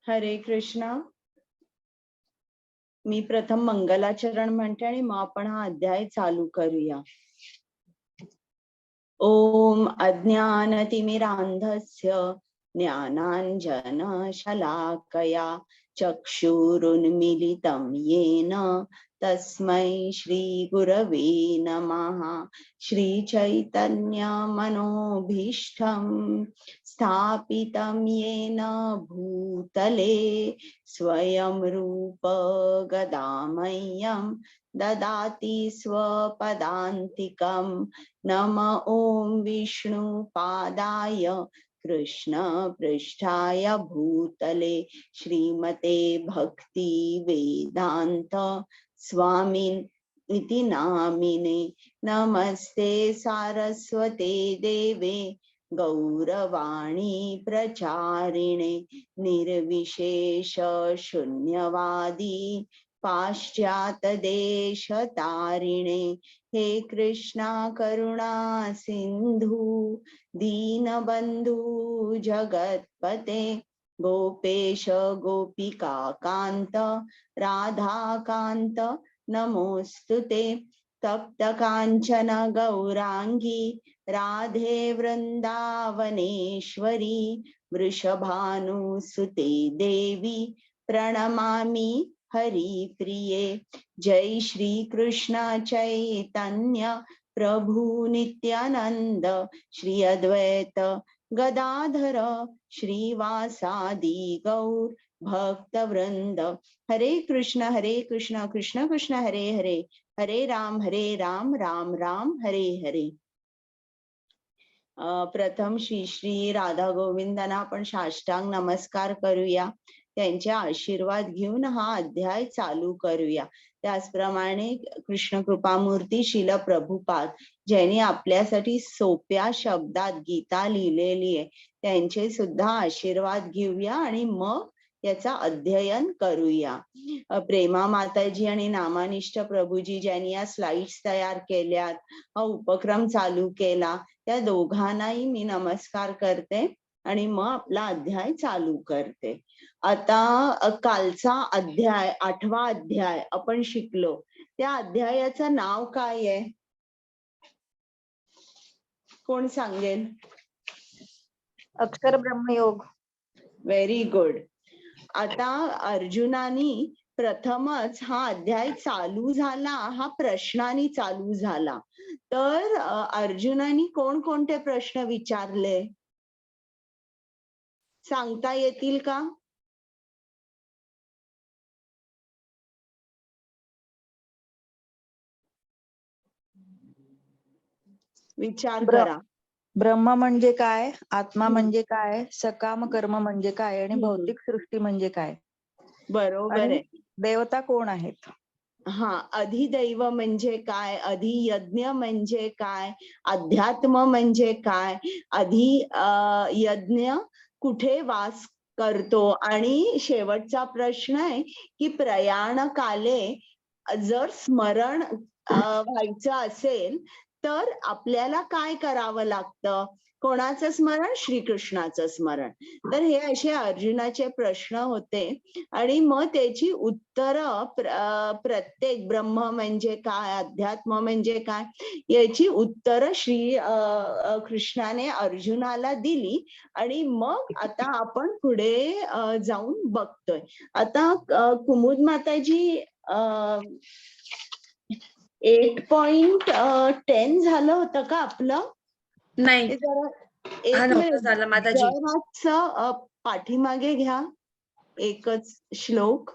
हरे कृष्णा. मी प्रथम मंगलाचरण म्हणते आणि मग आपण हा अध्याय चालू करूया. ओम अज्ञानतिमिरान्धस्य ज्ञानाञ्जनशलाकया चक्षुरुन्मीलितं येन तस्मै श्रीगुरवे नमः. श्रीचैतन्यमनोभीष्टं स्थापितं येन भूतले स्वयं रूप गदामह्यं ददाति स्वपदान्तिकम्. नम ओं विष्णुपादाय कृष्ण पृष्ठाय भूतले श्रीमते भक्ति वेदांत स्वामिन् इति नामिने. नमस्ते सारस्वते देवे गौरवाणी प्रचारिणे निर्विशेष शून्यवादी पाश्चात्य देश तारिणे. हे कृष्णा करुणा सिंधु दीनबंधु जगतपते गोपेश गोपिका कांत राधाकांत नमोस्तुते. तप्त कांचन गौरांगी राधे वृंदावनेश्वरी वृषभानुसुते देवी प्रणमामि हरिप्रिये. जय श्री कृष्ण चैतन्य प्रभु नित्यानंद श्री अद्वैत गदाधर श्रीवासादि गौर भक्त वृंद. हरे कृष्ण कृष्ण कृष्ण हरे हरे हरे राम राम राम हरे हरे. प्रथम श्री श्री राधा गोविंदांना आपण साष्टांग नमस्कार करूया. त्यांचे आशीर्वाद घेऊन हा अध्याय चालू करूया. त्याचप्रमाणे कृष्ण कृपामूर्ती श्रील प्रभुपाद ज्यांनी आपल्यासाठी सोप्या शब्दात गीता लिहिलेली आहे त्यांचे सुद्धा आशीर्वाद घेऊया आणि मग याचा अध्ययन करूया. प्रेमा माताजी आणि नामानिष्ठ प्रभूजी ज्यांनी या स्लाइड्स तयार केल्यात, हा उपक्रम चालू केला, त्या दोघांनाही मी नमस्कार करते आणि मग आपला अध्याय चालू करते. आता कालचा अध्याय 8वा अध्याय आपण शिकलो. त्या अध्यायाचं नाव काय आहे? कोण सांगेल? अक्षर ब्रह्मयोग. Very good. आता अर्जुनानी प्रथमच हा अध्याय चालू झाला हा प्रश्नाने चालू झाला. तर अर्जुनानी कोणकोणते प्रश्न विचारले सांगता येतील का? विचार करा. ब्रह्म म्हणजे काय, आत्मा म्हणजे काय, सकाम कर्म म्हणजे काय आणि भौतिक सृष्टी म्हणजे काय. बरोबर आहे. देवता कोण आहेत? हा, अधिदैव म्हणजे काय, अधियज्ञ म्हणजे काय, अध्यात्म म्हणजे काय, यज्ञ कुठे वास करतो, आणि शेवटचा प्रश्न आहे की प्रयाण काले जर स्मरण व्हायचं असेल तर आपल्याला काय करावं लागतं? कोणाचं स्मरण? श्रीकृष्णाचं स्मरण. तर हे असे अर्जुनाचे प्रश्न होते आणि मग त्याची उत्तर प्रत्येक ब्रह्म म्हणजे काय, अध्यात्म म्हणजे काय याची उत्तर श्री कृष्णाने अर्जुनाला दिली. आणि मग आता आपण पुढे जाऊन बघतोय. आता कुमुद माताजी 8.10 झालं होतं का आपलं? नाही, एक मिनिट पाठीमागे घ्या, एकच श्लोक.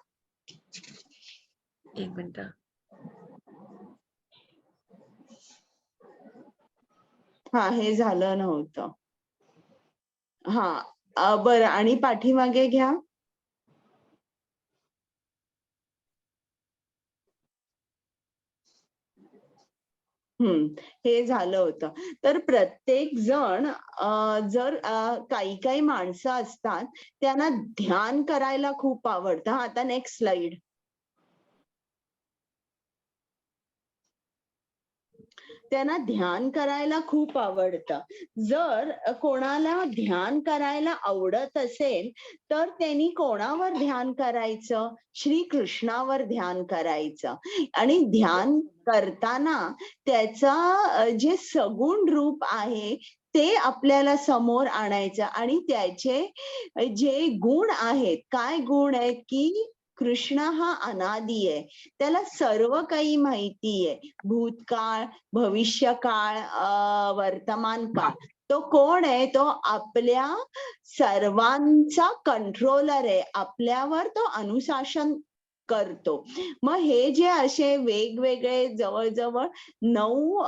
एक मिनिट. हा, हे झालं नव्हतं. हा बरं, आणि पाठीमागे घ्या. हे झालं होतं. तर प्रत्येक जण जर काही माणसं असतात त्यांना ध्यान करायला खूप आवडतं. आता नेक्स्ट स्लाइड. त्यांना ध्यान करायला खूप आवडतं. जर कोणाला ध्यान करायला आवडत असेल तर त्यांनी कोणावर ध्यान करायचं? श्रीकृष्णावर ध्यान करायचं. आणि ध्यान करताना त्याचा जे सगुण रूप आहे ते आपल्याला समोर आणायचं आणि त्याचे जे गुण आहेत, काय गुण आहेत की कृष्ण हा अनादी आहे. त्याला सर्व काही माहिती आहे. भूतकाळ, भविष्यकाळ, वर्तमान काळ. तो कोण आहे? तो आपल्या सर्वांचा कंट्रोलर आहे. आपल्यावर तो अनुशासन करतो. मग हे जे असे वेगवेगळे जवळ-जवळ 9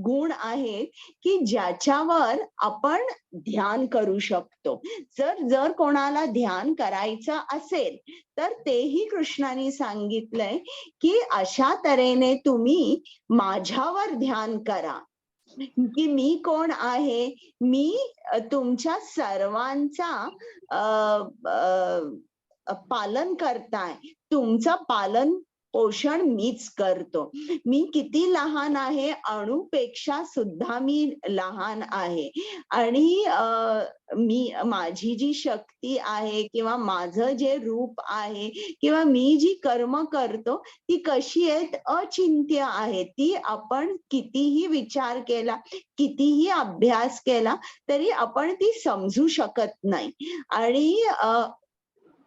गुण आहेत की ज्याच्यावर आपण ध्यान करू शकतो. जर कोणाला ध्यान करायचं असेल तर तेही कृष्णाने सांगितलंय की अशा तऱ्हेने तुम्ही माझ्यावर ध्यान करा की मी कोण आहे. मी तुमच्या सर्वांचा पालन करताय. तुमचं पालन पोषण मीच करतो. मी किती लहान आहे, अणुपेक्षा सुद्धा मी लहान आहे. आणि माझी जी शक्ती आहे किंवा माझं जे रूप आहे किंवा मी जी कर्म करतो ती कशी आहेत? अचिंत्य आहे. ती आपण कितीही विचार केला, कितीही अभ्यास केला तरी आपण ती समजू शकत नाही. आणि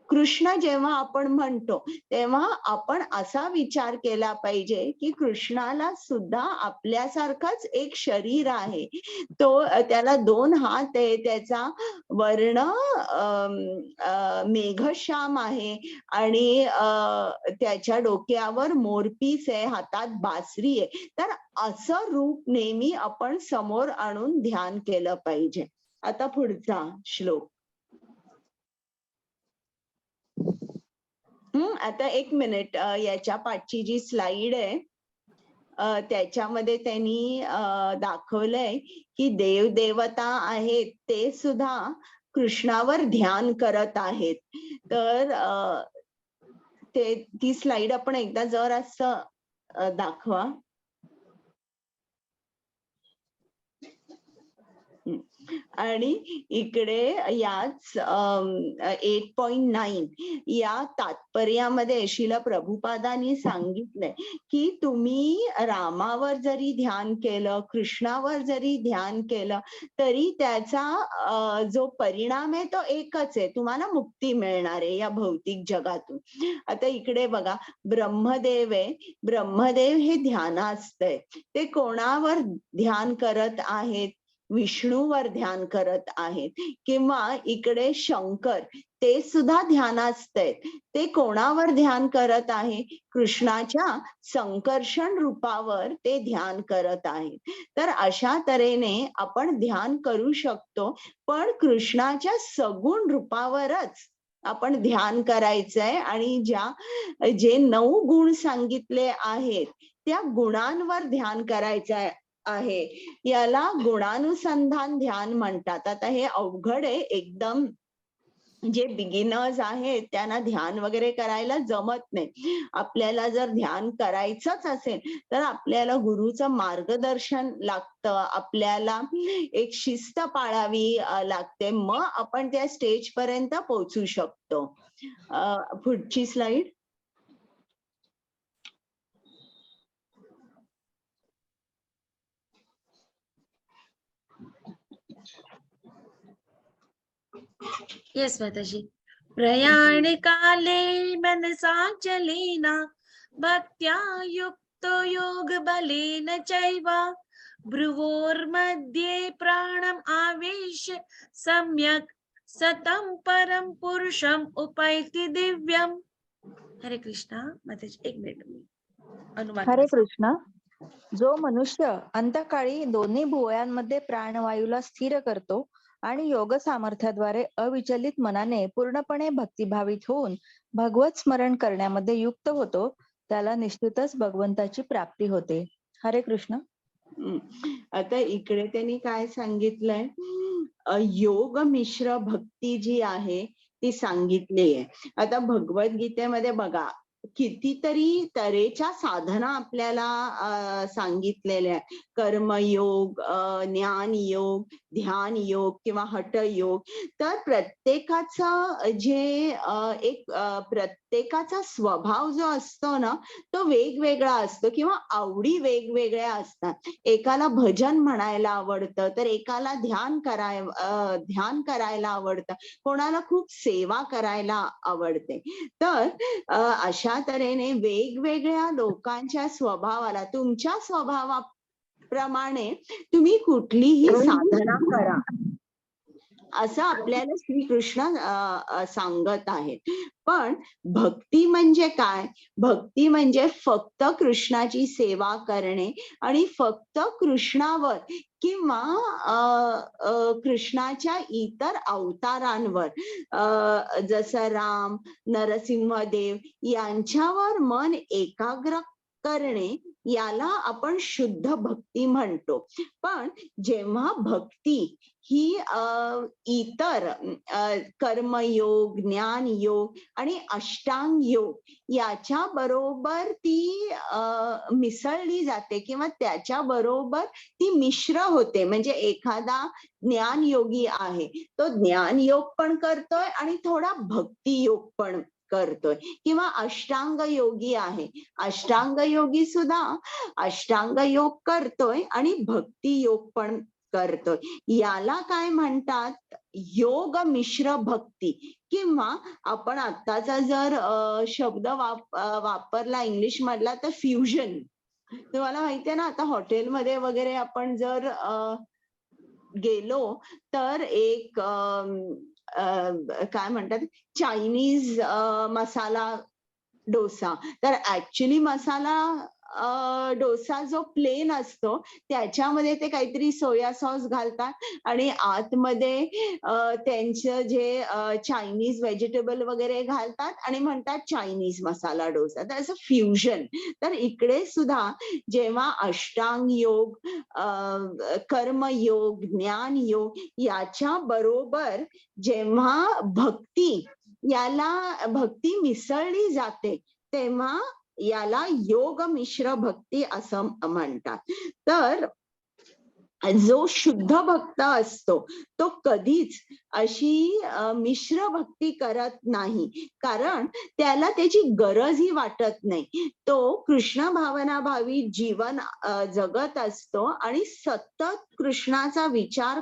कृष्ण जेव्हा आपण म्हणतो तेव्हा आपण असा विचार केला पाहिजे की कृष्णाला सुद्धा आपल्यासारखंच एक शरीर आहे. त्याला 2 हात आहे. त्याचा वर्ण मेघश्याम आहे आणि त्याच्या डोक्यावर मोरपीस आहे, हातात बासरी आहे. तर असं रूप नेहमी आपण समोर आणून ध्यान केलं पाहिजे. आता पुढचा श्लोक. आता 1 मिनिट, याच्या पाठची जी स्लाइड आहे त्याच्यामध्ये त्यांनी दाखवलंय की देव देवता आहेत ते सुद्धा कृष्णावर ध्यान करत आहेत. तर ती स्लाइड आपण एकदा जर असं दाखवा. आणि इकडे याच 8.9 या तात्पर्यामध्ये श्रील प्रभुपादांनी सांगितलंय की तुम्ही रामावर जरी ध्यान केलं, कृष्णावर जरी ध्यान केलं तरी त्याचा जो परिणाम आहे तो एकच आहे. तुम्हाला मुक्ती मिळणार आहे या भौतिक जगातून. आता इकडे बघा, ब्रह्मदेव आहे. ब्रह्मदेव हे ध्यानास्थ आहे. ते कोणावर ध्यान करत आहेत? विष्णूवर ध्यान करत आहेत. किंवा इकडे शंकर, ते सुद्धा ध्यानास्थ आहेत. ते कोणावर ध्यान करत आहे? कृष्णाच्या संकर्षण रूपावर ते ध्यान करत आहेत. तर अशा तऱ्हेने आपण ध्यान करू शकतो, पण कृष्णाच्या सगुण रूपावरच आपण ध्यान करायचंय. आणि जे 9 गुण सांगितले आहेत त्या गुणांवर ध्यान करायचं आहे. याला गुणानुसंधान ध्यान म्हणतात. आता हे अवघड आहे एकदम. जे बिगिनर्स आहेत त्यांना ध्यान वगैरे करायला जमत नाही. आपल्याला जर ध्यान करायचंच असेल तर आपल्याला गुरुचं मार्गदर्शन लागतं. आपल्याला एक शिस्त पाळावी लागते. मग आपण त्या स्टेज पर्यंत पोहोचू शकतो. पुढची स्लाइड. यस माताजी. प्रयाण काले मनसा चलेना भक्त्या युक्तो योग बलेन चैव भ्रुवोर्मध्ये प्राणम आवेश्य सम्यक सतम परम पुरुषम उपैति दिव्यम. हरे कृष्णा. माताजी 1 मिनिट अनुवाद. हरे कृष्ण. जो मनुष्य अंतकाळी दोन्ही भुवयांमध्ये प्राणवायूला स्थिर करतो आणि योग सामर्थ्याद्वारे अविचलित मनाने पूर्णपणे भक्तिभावित होऊन भगवत स्मरण करण्यामध्ये युक्त होतो, त्याला निश्चितच भगवंताची प्राप्ती होते. हरे कृष्ण. आता इकडे त्यांनी काय सांगितलंय? योग मिश्र भक्ती जी आहे ती सांगितली आहे. आता भगवद्गीतेमध्ये बघा, कितीतरी तऱ्हेच्या साधना आपल्याला सांगितलेल्या आहे. कर्मयोग, ज्ञानयोग, ध्यान योग किंवा हठयोग. तर प्रत्येकाचा जे प्रत्येकाचा स्वभाव जो असतो ना, तो वेगवेगळा असतो किंवा आवडी वेगवेगळ्या असतात. एकाला भजन म्हणायला आवडतं, तर एकाला ध्यान करायला आवडतं, कोणाला खूप सेवा करायला आवडते. तर अशा तऱ्हेने वेगवेगळ्या लोकांच्या स्वभावाला, तुमच्या स्वभावाप्रमाणे तुम्ही कुठलीही साधना करा, असं आपल्याला श्रीकृष्ण सांगत आहेत. पण भक्ती म्हणजे काय? भक्ती म्हणजे फक्त कृष्णाची सेवा करणे आणि फक्त कृष्णावर किंवा कृष्णाच्या इतर अवतारांवर, जसं राम, नरसिंहदेव यांच्यावर मन एकाग्र करणे, याला आपण शुद्ध भक्ती म्हणतो. पण जेव्हा भक्ती ही इतर कर्मयोग, ज्ञानयोग आणि अष्टांग योग याच्या बरोबर ती मिसळली जाते किंवा त्याच्या बरोबर ती मिश्र होते. म्हणजे एखादा ज्ञानयोगी आहे, तो ज्ञानयोग पण करतोय आणि थोडा भक्ती योग पण करतोय. किंवा अष्टांग योगी आहे, अष्टांग योगी सुद्धा अष्टांग योग करतोय आणि भक्ती योग पण करतोय. याला काय म्हणतात? योग मिश्र भक्ती. किंवा आपण आत्ताचा जर शब्द वापरला इंग्लिश मधला, तर फ्युजन. तुम्हाला माहितीये ना, आता हॉटेलमध्ये वगैरे आपण जर गेलो तर एक काय म्हणतात, चायनीज मसाला डोसा. तर ऍक्च्युली मसाला डोसा जो प्लेन असतो, त्याच्यामध्ये ते काहीतरी सोया सॉस घालतात आणि आतमध्ये त्यांचं जे चायनीज व्हेजिटेबल वगैरे घालतात आणि म्हणतात चायनीज मसाला डोसा. तर असं फ्युजन. तर इकडे सुद्धा जेव्हा अष्टांग योग, कर्मयोग, ज्ञान योग याच्या बरोबर जेव्हा भक्ती मिसळली जाते, तेव्हा याला योग मिश्र भक्ती असं म्हणतात. तर जो शुद्ध भक्त असतो, तो कधीच अशी मिश्र भक्ती करत नाही, कारण त्याला त्याची गरजही वाटत नाही. तो कृष्ण भावनाभावी जीवन जगत असतो आणि सतत कृष्णाचा विचार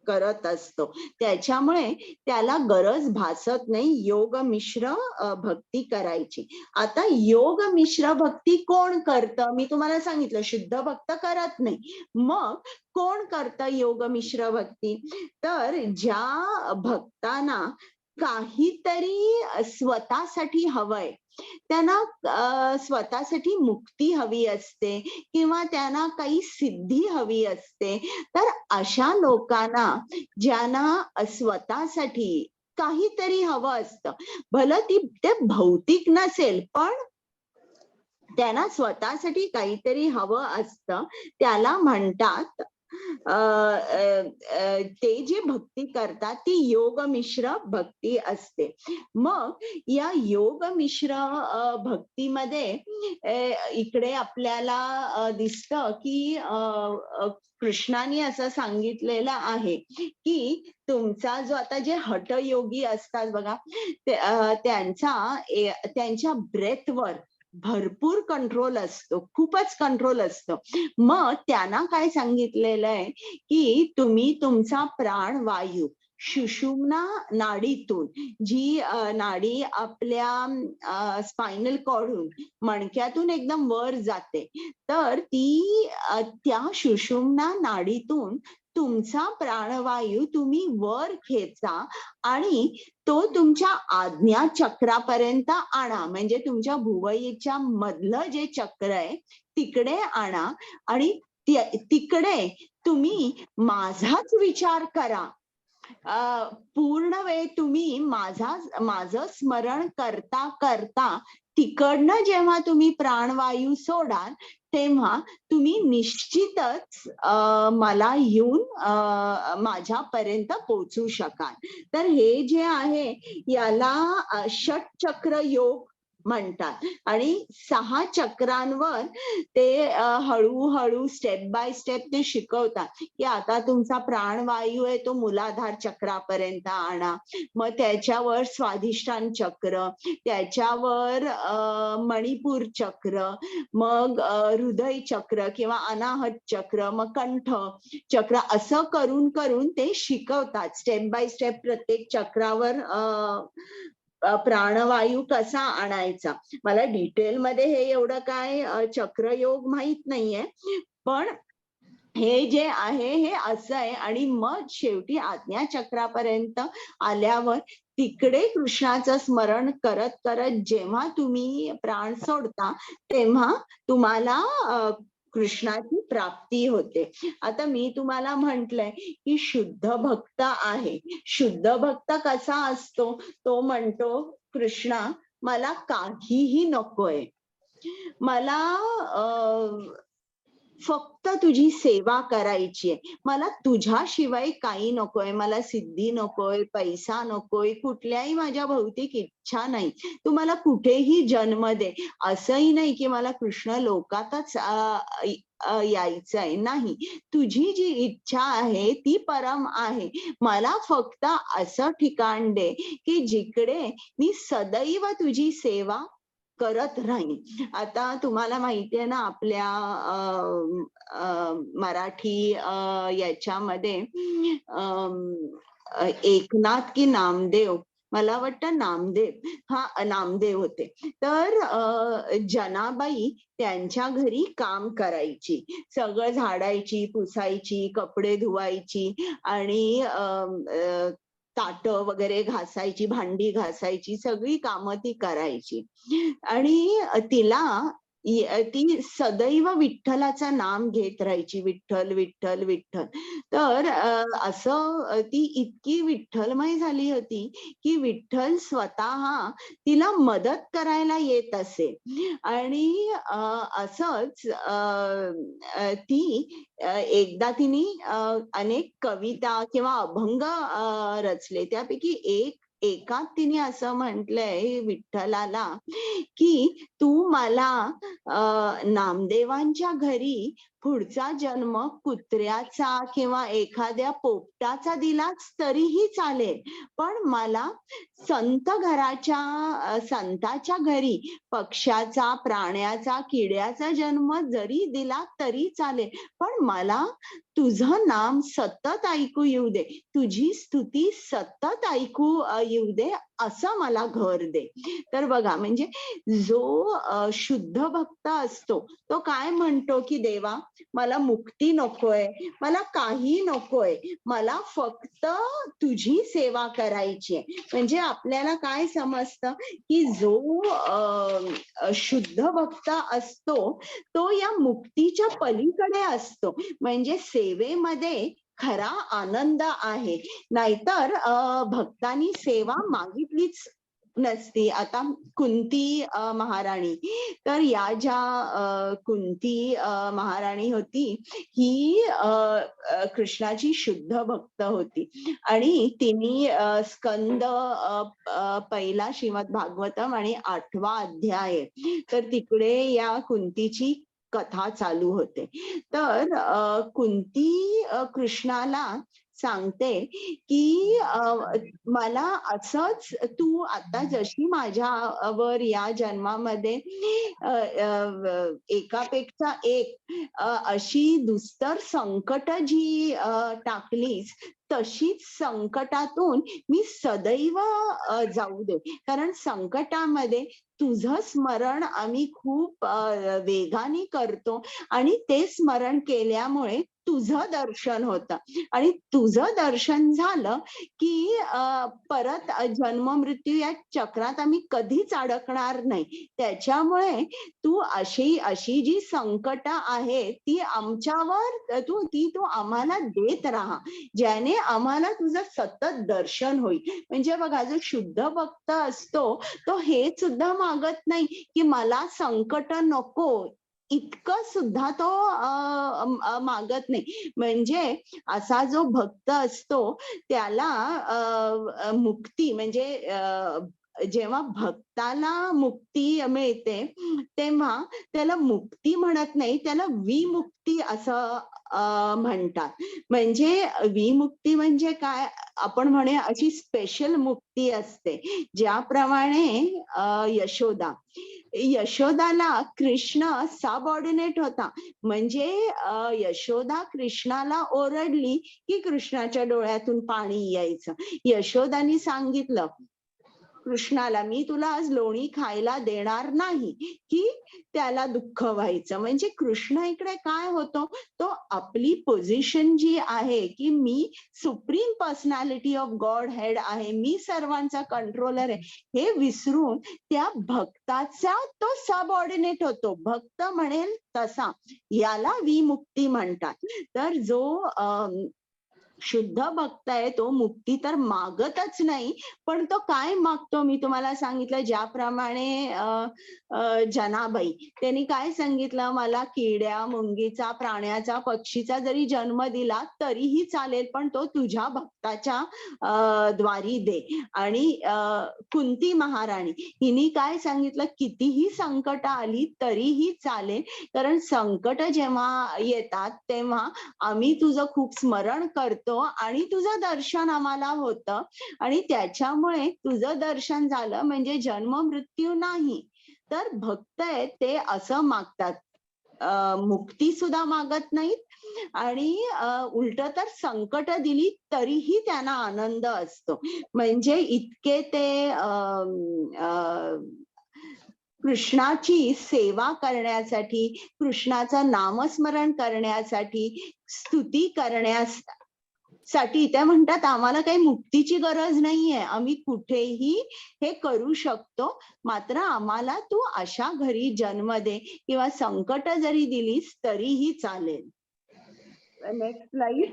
करत असतो. त्याच्यामुळे त्याला गरज भासत नाही योग मिश्र भक्ती करायची. आता योग मिश्र भक्ती कोण करतं? मी तुम्हाला सांगितलं, शुद्ध भक्त करत नाही. मग कोण करतं योग मिश्र भक्ती? तर ज्या भक्तांना काहीतरी स्वतःसाठी हवंय, त्यांना स्वतःसाठी मुक्ती हवी असते किंवा त्यांना काही सिद्धी हवी असते, तर अशा लोकांना, ज्यांना स्वतःसाठी काहीतरी हवं असतं, भलं ते भौतिक नसेल, पण त्यांना स्वतःसाठी काहीतरी हवं असतं, त्याला म्हणतात ते जे भक्ती करतात ती योग मिश्र भक्ती असते. मग या योग मिश्र भक्तीमध्ये इकडे आपल्याला दिसतं की कृष्णाने असं सांगितलेलं आहे की तुमचा जो आता जे हठयोगी असतात बघा, त्यांच्या ब्रेथवर भरपूर कंट्रोल असतो, खूपच कंट्रोल असतो. मग त्यांना काय सांगितलेलं आहे की तुम्ही तुमचा प्राणवायू सुषुम्ना नाडीतून, जी नाडी आपल्या स्पायनल कॉर्डहून, मणक्यातून एकदम वर जाते, तर ती त्या सुषुम्ना नाडीतून तुमचा प्राणवायू तुम्ही वर खेचा आणि तो तुमच्या आज्ञा चक्रापर्यंत आणा. म्हणजे तुमच्या भुवयीच्या मधलं जे चक्र आहे तिकडे आणा आणि तिकडे तुम्ही माझाच विचार करा. पूर्ण वेळ तुम्ही माझं स्मरण करता करता तिकडनं जेव्हा तुम्ही प्राणवायू सोडाल, तेव्हा तुम्ही निश्चितच मला येऊन माझ्यापर्यंत पोहोचू शकाल. तर हे जे आहे याला षटचक्र योग म्हणतात. आणि 6 चक्रांवर ते हळूहळू स्टेप बाय स्टेप ते शिकवतात, की आता तुमचा प्राणवायू आहे तो मूलाधार चक्रापर्यंत आणा. मग त्याच्यावर स्वाधिष्ठान चक्र, त्याच्यावर मणिपूर चक्र, मग हृदय चक्र किंवा अनाहत चक्र, मग कंठ चक्र, असं करून करून ते शिकवतात. स्टेप बाय स्टेप प्रत्येक चक्रावर प्राणवायू कसा आणायचा. मला डिटेलमध्ये हे एवढं काय चक्रयोग माहित नाहीये, पण हे जे आहे हे असं आहे. आणि मग शेवटी आज्ञा चक्रापर्यंत आल्यावर तिकडे कृष्णाचं स्मरण करत करत जेव्हा तुम्ही प्राण सोडता तेव्हा तुम्हाला कृष्णाची प्राप्ती होते. आता मी तुम्हाला म्हंटलय की शुद्ध भक्त आहे. शुद्ध भक्त कसा असतो? तो म्हणतो, कृष्णा मला काहीही नकोय, मला फक्त तुझी सेवा करायची आहे, मला तुझ्याशिवाय काही नकोय, मला सिद्धी नकोय, पैसा नकोय, कुठल्याही माझ्या भौतिक इच्छा नाही, तू मला कुठेही जन्म दे. असंही नाही की मला कृष्ण लोकातच यायचंय, नाही, तुझी जी इच्छा आहे ती परम आहे. मला फक्त असं ठिकाण दे की जिकडे मी सदैव तुझी सेवा करत राहीन. आता तुम्हाला माहितीये ना आपल्या मराठी याच्यामध्ये एकनाथ की नामदेव, मला वाटतं नामदेव, हा नामदेव होते. तर जनाबाई त्यांच्या घरी काम करायची, सगळं झाडायची, पुसायची, कपडे धुवायची आणि ताट वगैरे घासायची, भांडी घासायची, सगळी कामं ती करायची. आणि तिला ती सदैव विठ्ठलाचं नाम घेत राहायची, विठ्ठल विठ्ठल विठ्ठल. तर असं ती इतकी विठ्ठलमय झाली होती की विठ्ठल स्वतः तिला मदत करायला येत असे. आणि असंच ती एकदा तिने अनेक कविता किंवा अभंग रचले. त्यापैकी एकात तिने असं म्हटलंय विठ्ठलाला की तू मला नामदेवांच्या घरी पुढचा जन्म कुत्र्याचा किंवा एखाद्या पोपटाचा दिलाच तरीही चालेल, पण मला संताच्या घरी पक्ष्याचा, प्राण्याचा, किड्याचा जन्म जरी दिला तरी चालेल, पण मला तुझं नाम सतत ऐकू येऊ दे, तुझी स्तुती सतत ऐकू येऊ दे, असं मला घर दे. तर बघा, म्हणजे जो शुद्ध भक्त असतो तो काय म्हणतो की देवा मला मुक्ती नकोय, मला काही नकोय, मला फक्त तुझी सेवा करायची आहे. म्हणजे आपल्याला काय समजतं की जो शुद्ध भक्त असतो तो या मुक्तीच्या पलीकडे असतो, म्हणजे सेवेमध्ये खरा आनंद आहे. नाहीतर भक्तांनी सेवा मागितलीच नसती. आता कुंती महाराणी, तर या ज्या कुंती महाराणी होती ही कृष्णाची शुद्ध भक्त होती. आणि तिने स्कंद पहिला श्रीमद भागवतम आणि 8वा अध्याय, तर तिकडे या कुंतीची कथा चालू होते. तर कुंती कृष्णाला सांगते की मला असंच तू आता जशी माझ्यावर या जन्मामध्ये एकापेक्षा एक अशी दुस्तर संकट जी टाकलीस, तशीच संकटातून मी सदैव जाऊ दे. कारण संकटामध्ये तुझं स्मरण आम्ही खूप वेगाने करतो आणि ते स्मरण केल्यामुळे तुझं दर्शन होतं. आणि तुझं दर्शन झालं की परत जन्म मृत्यू या चक्रात आम्ही कधीच अडकणार नाही. त्याच्यामुळे तू अशी जी संकट आहे ती आमच्यावर तू आम्हाला देत राहा, ज्याने आम्हाला तुझं सतत दर्शन होईल. म्हणजे बघा, जो शुद्ध भक्त असतो तो हे सुद्धा मागत नाही की मला संकट नको, इतकं सुद्धा तो मागत नाही. म्हणजे असा जो भक्त असतो त्याला मुक्ती म्हणजे जेव्हा भक्ताला मुक्ती मिळते तेव्हा त्याला मुक्ती म्हणत नाही, त्याला विमुक्ती असं म्हणतात. म्हणजे विमुक्ती म्हणजे काय, आपण म्हणूया अशी स्पेशल मुक्ती असते. ज्याप्रमाणे यशोदाला कृष्ण सबऑर्डिनेट होता. म्हणजे यशोदा कृष्णाला ओरडली की कृष्णाच्या डोळ्यातून पाणी यायचं. यशोदानी सांगितलं कृष्णाला, मी तुला आज लोणी खायला देणार नाही, की त्याला दुःख व्हायचं. म्हणजे कृष्ण इकडे काय होतो, तो आपली पोझिशन जी आहे की मी supreme personality of godhead आहे, मी सर्वांचा कंट्रोलर आहे, हे विसरून त्या भक्ताचा तो सबऑर्डिनेट होतो. भक्त म्हणेल तसा, याला विमुक्ती म्हणतात. तर जो शुद्ध भक्त आहे तो मुक्ती तर मागतच नाही, पण तो काय मागतो मी तुम्हाला सांगितलं. ज्याप्रमाणे जनाबाई त्यांनी काय सांगितलं, मला किड्या मुंगीचा प्राण्याचा पक्षीचा जरी जन्म दिला तरीही चालेल, पण तो तुझ्या भक्ताच्या द्वारी दे. आणि कुंती महाराणी हिने काय सांगितलं, कितीही संकट आली तरीही चालेल, कारण संकट जेव्हा येतात तेव्हा आम्ही तुझं खूप स्मरण करतो आणि तुझं दर्शन आम्हाला होतं, आणि त्याच्यामुळे तुझं दर्शन झालं म्हणजे जन्म मृत्यू नाही. तर भक्त आहेत ते असं मागतात, मुक्ती सुद्धा मागत नाहीत, आणि उलट तर संकट दिली तरीही त्यांना आनंद असतो. म्हणजे इतके ते कृष्णाची सेवा करण्यासाठी, कृष्णाचं नामस्मरण करण्यासाठी, स्तुती करण्यासाठी त्या म्हणतात, आम्हाला काही मुक्तीची गरज नाहीये, आम्ही कुठेही हे करू शकतो, मात्र आम्हाला तू अशा घरी जन्म दे किंवा संकट जरी दिलीस तरीही चालेल. Next slide.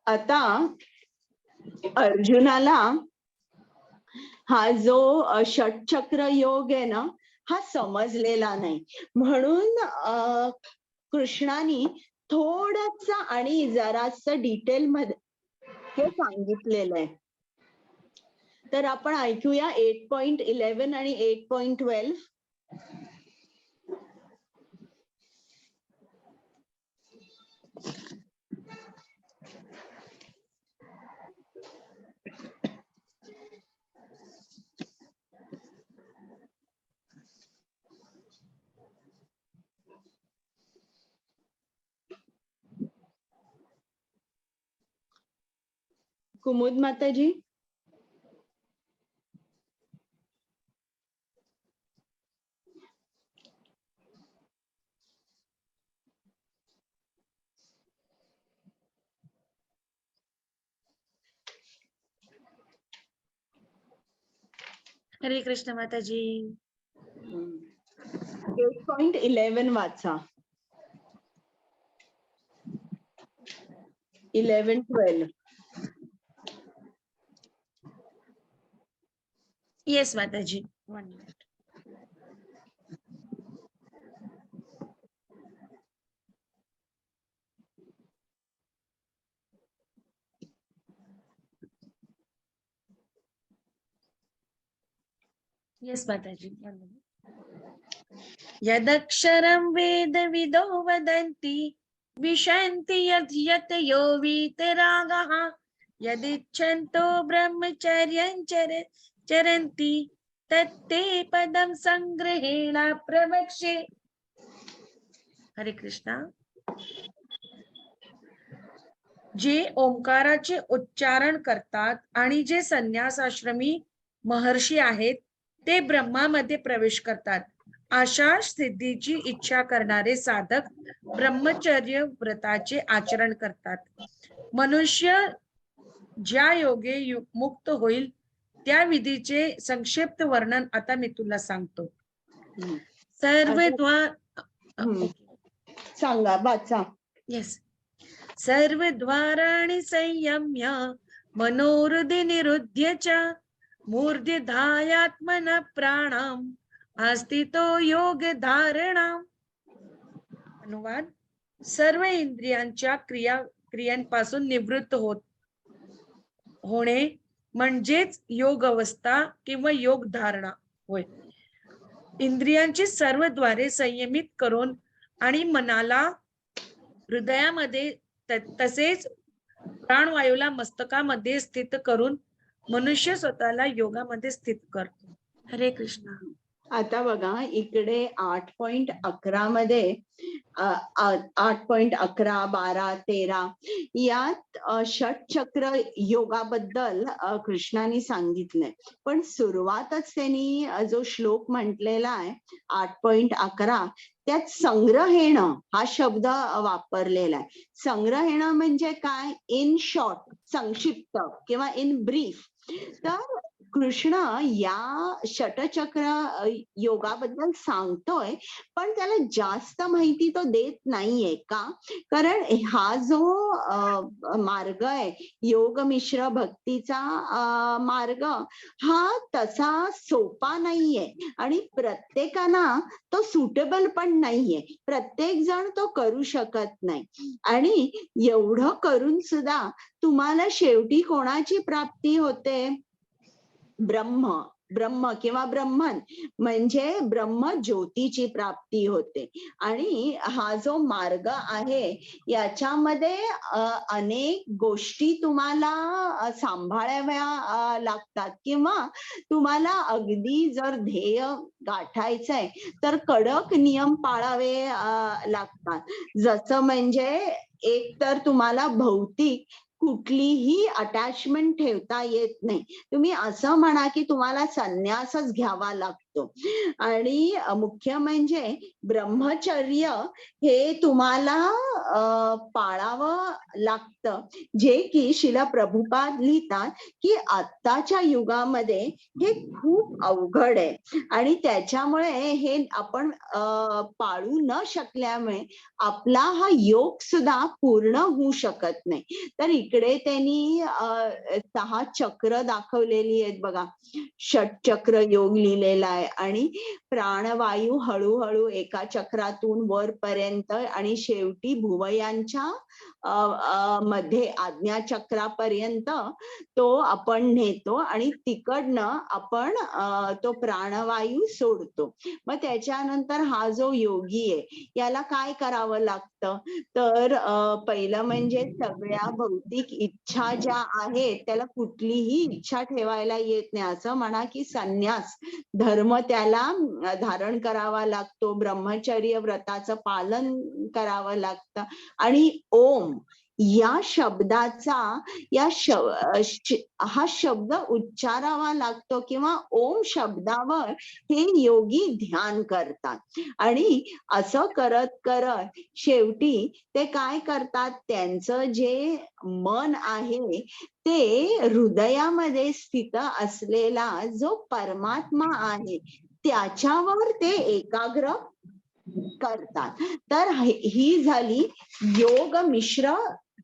आता अर्जुनाला हा जो षटचक्र योग आहे ना, हा समजलेला नाही, म्हणून कृष्णाने थोडस आणि जरास डिटेल मध्ये हे सांगितलेलं आहे. तर आपण ऐकूया 8.11 आणि 8.12. कुमुद माताजी. हरे कृष्ण माताजी. 8.11 वाचा. 11-12. येस माताजी. 1 minute. येस माताजी. 1 minute. यदक्षरं वेदविदो वदन्ति विशन्ति यतयो वीतरागः यदिच्छन्तो ब्रह्मचर्यं चरन्ति तत्ते पदं संग्रहेण प्रवक्ष्ये. हरे कृष्णा. जे ओंकाराचे उच्चारण करतात आणि जे संन्यासाश्रमी महर्षी आहेत ते ब्रह्मामध्ये प्रवेश करतात, अशा सिद्धीची इच्छा करणारे साधक ब्रह्मचर्य व्रताचे आचरण करतात. मनुष्य ज्या योगे मुक्त होईल त्या विधीचे संक्षिप्त वर्णन आता मी तुला सांगतो. सांगा वाचा. येस. सर्वद्वाराणि संयम्य मनोहृदि निरुध्य च मूर्ध्य धायात्मन प्राणम आस्थितो योग धारणा. अनुवाद: सर्व इंद्रियांच्या क्रियांपासून निवृत्त होणे म्हणजेच योग अवस्था किंवा योग धारणा होय. इंद्रियांची सर्व द्वारे संयमित करून आणि मनाला हृदयामध्ये तसेच प्राणवायूला मस्तकामध्ये स्थित करून मनुष्य स्वतःला योगामध्ये स्थित करतो. हरे कृष्ण. आता बघा इकडे 8.11 मध्ये 8.11, 12, 13 यात षटचक्र योगाबद्दल कृष्णाने सांगितलंय. पण सुरुवातच त्यांनी जो श्लोक म्हटलेला आहे 8.11 त्यात संग्रहेण हा शब्द वापरलेला आहे. संग्रहेण म्हणजे काय? इन शॉर्ट, संक्षिप्त किंवा इन ब्रीफ. तर कृष्ण या षटचक्र योगाबद्दल सांगतोय पण त्याला जास्त माहिती तो देत नाहीये. का? कारण हा जो मार्ग आहे योग मिश्र भक्तीचा मार्ग हा तसा सोपा नाहीये आणि प्रत्येकाला तो सुटेबल पण नाहीये. प्रत्येक जण तो करू शकत नाही आणि एवढं करून सुद्धा तुम्हाला शेवटी कोणाची प्राप्ती होते? ब्रह्म किंवा ब्रह्मन म्हणजे ब्रह्म ज्योतीची प्राप्ती होते. आणि हा जो मार्ग आहे याच्यामध्ये अनेक गोष्टी तुम्हाला सांभाळाव्या लागतात किंवा तुम्हाला अगदी जर ध्येय गाठायचंय तर कडक नियम पाळावे लागतात. जसं म्हणजे एक तर तुम्हाला भौतिक कुठलीही अटॅचमेंट ठेवता येत नाही. तुम्ही असं म्हणा की तुम्हाला संन्यासच घ्यावा लागतो. आणि मुख्य म्हणजे ब्रह्मचर्य हे तुम्हाला पाळावं लागतं, जे की श्रील प्रभुपाद लिहितात की आत्ताच्या युगामध्ये हे खूप अवघड आहे आणि त्याच्यामुळे हे आपण पाळू न शकल्यामुळे आपला हा योग सुद्धा पूर्ण होऊ शकत नाही. तर इकडे त्यांनी 6 चक्र दाखवलेली आहेत बघा. षटचक्र योग लिहिलेला आहे आणि प्राणवायू हळूहळू एका चक्रातून वरपर्यंत आणि शेवटी भुवयांच्या मध्ये आज्ञाचक्रापर्यंत तो आपण नेतो आणि तिकडनं आपण तो प्राणवायू सोडतो. मग त्याच्यानंतर हा जो योगी आहे याला काय करावं लागतं? तर पहिलं म्हणजे सगळ्या भौतिक इच्छा ज्या आहेत त्याला कुठलीही इच्छा ठेवायला येत नाही. असं म्हणा की संन्यास धर्म त्याला धारण करावा लागतो, ब्रह्मचर्य व्रताचं पालन करावं लागतं आणि ओम या शब्दाचा हा शब्द उच्चारावा लागतो किंवा ओम शब्दावर हे योगी ध्यान करतात. आणि असं करत करत शेवटी ते काय करतात? त्यांचं जे मन आहे ते हृदयामध्ये स्थित असलेला जो परमात्मा आहे त्याच्यावर ते एकाग्र करतात. तर ही झाली योग मिश्र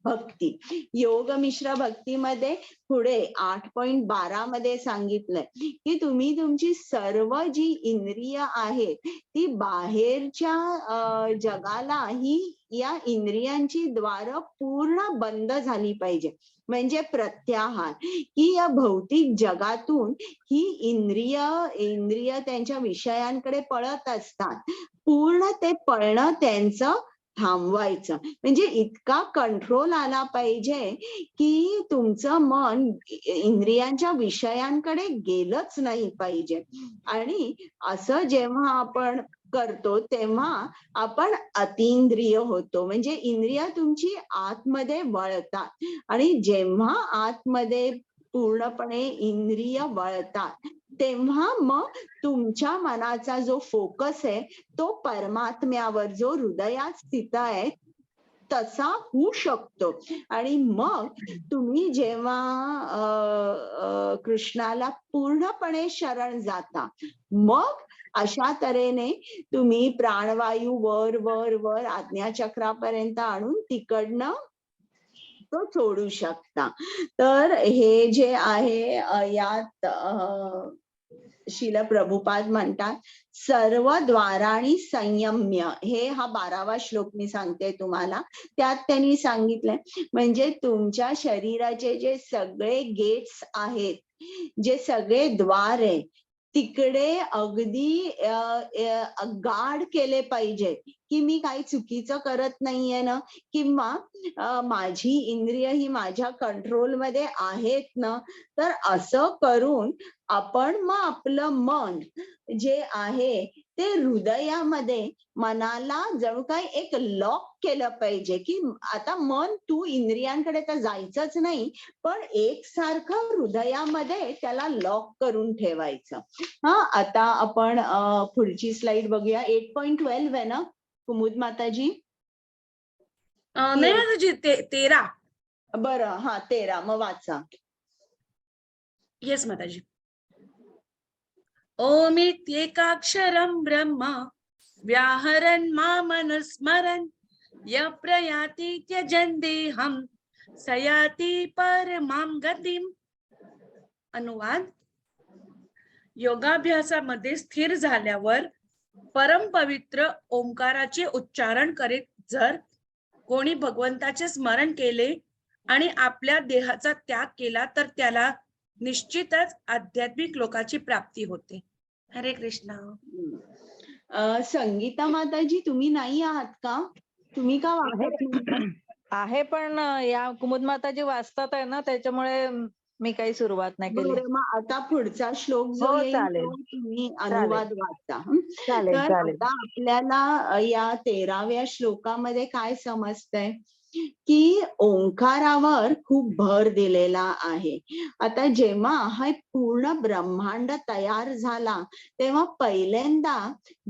भक्ती. योग मिश्र भक्तीमध्ये पुढे 8.12 मध्ये सांगितलंय की तुम्ही तुमची सर्व जी इंद्रिय आहेत ती बाहेरच्या जगाला ही या इंद्रियांची द्वार पूर्ण बंद झाली पाहिजे. म्हणजे प्रत्याहार की या भौतिक जगातून ही इंद्रिय त्यांच्या विषयांकडे पळत असतात. पूर्ण ते पळणं त्यांचं थांबवायचं. म्हणजे इतका कंट्रोल आला पाहिजे की तुमचं मन इंद्रियांच्या विषयांकडे गेलंच नाही पाहिजे. आणि असं जेव्हा आपण करतो तेव्हा आपण अतींद्रिय होतो. म्हणजे इंद्रिय तुमची आतमध्ये वळतात आणि जेव्हा आतमध्ये पूर्णपणे इंद्रिय वळतात तेव्हा मग तुमच्या मनाचा जो फोकस आहे तो परमात्म्यावर जो हृदयात स्थित आहे तसा होऊ शकतो. आणि मग तुम्ही जेव्हा कृष्णाला पूर्णपणे शरण जाता मग अशा तऱ्हेने तुम्ही प्राणवायू वर वर वर आज्ञाचक्रापर्यंत आणून तिकडनं तो सोडू शकता. तर हे जे आहे यात शिल प्रभुपाद म्हणतात सर्व द्वाराणी संयम्य, हे हा 12वा श्लोक मी सांगते तुम्हाला. त्यात त्यांनी सांगितलंय म्हणजे तुमच्या शरीराचे जे सगळे गेट्स आहेत, जे सगळे द्वार आहे, तिकडे अगदी गार्ड केले पाहिजे की मी काही चुकीचं करत नाहीये ना, किंवा माझी इंद्रिय ही माझ्या कंट्रोलमध्ये आहेत ना. तर असं करून आपण मग आपलं मन जे आहे ते हृदयामध्ये मनाला जणू काही एक लॉक केलं पाहिजे की आता मन तू इंद्रियांकडे तर जायचंच नाही, पण एकसारखं हृदयामध्ये त्याला लॉक करून ठेवायचं. हा, आता आपण पुढची स्लाइड बघूया. 8.12 आहे ना कुमुद माताजी? नाही माताजी, 13. बरं, हा 13, मग वाचा. येस माताजी. ओमित्येकाक्षरं ब्रह्म व्याहरन् मामनुस्मरन् य प्रयाति त्यजन् देहं स याति परमां गतिम्. अनुवाद: योगाभ्यासामध्ये स्थिर झाल्यावर परम पवित्र ओंकाराचे उच्चारण करीत जर कोणी भगवंताचे स्मरण केले आणि आपल्या देहाचा त्याग केला तर त्याला निश्चितच आध्यात्मिक लोकाची प्राप्ती होते. हरे कृष्णा. संगीता माताजी, तुम्ही नाही आहात का? तुम्ही का वाचत नाही? आहे, पण या कुमुद माताजी वाचतात आहे ना, त्याच्यामुळे मी काही सुरुवात नाही केली. बरं, मग आता पुढचा श्लोक जो हो, येईल चालेल. तो तुम्ही अनुवाद वाचा. चालेल, तर चालेल. आता आपल्याला या 13व्या श्लोकामध्ये काय समजतंय की ओंकारावर खूप भर दिलेला आहे. आता जेव्हा हा पूर्ण ब्रह्मांड तयार झाला तेव्हा पहिल्यांदा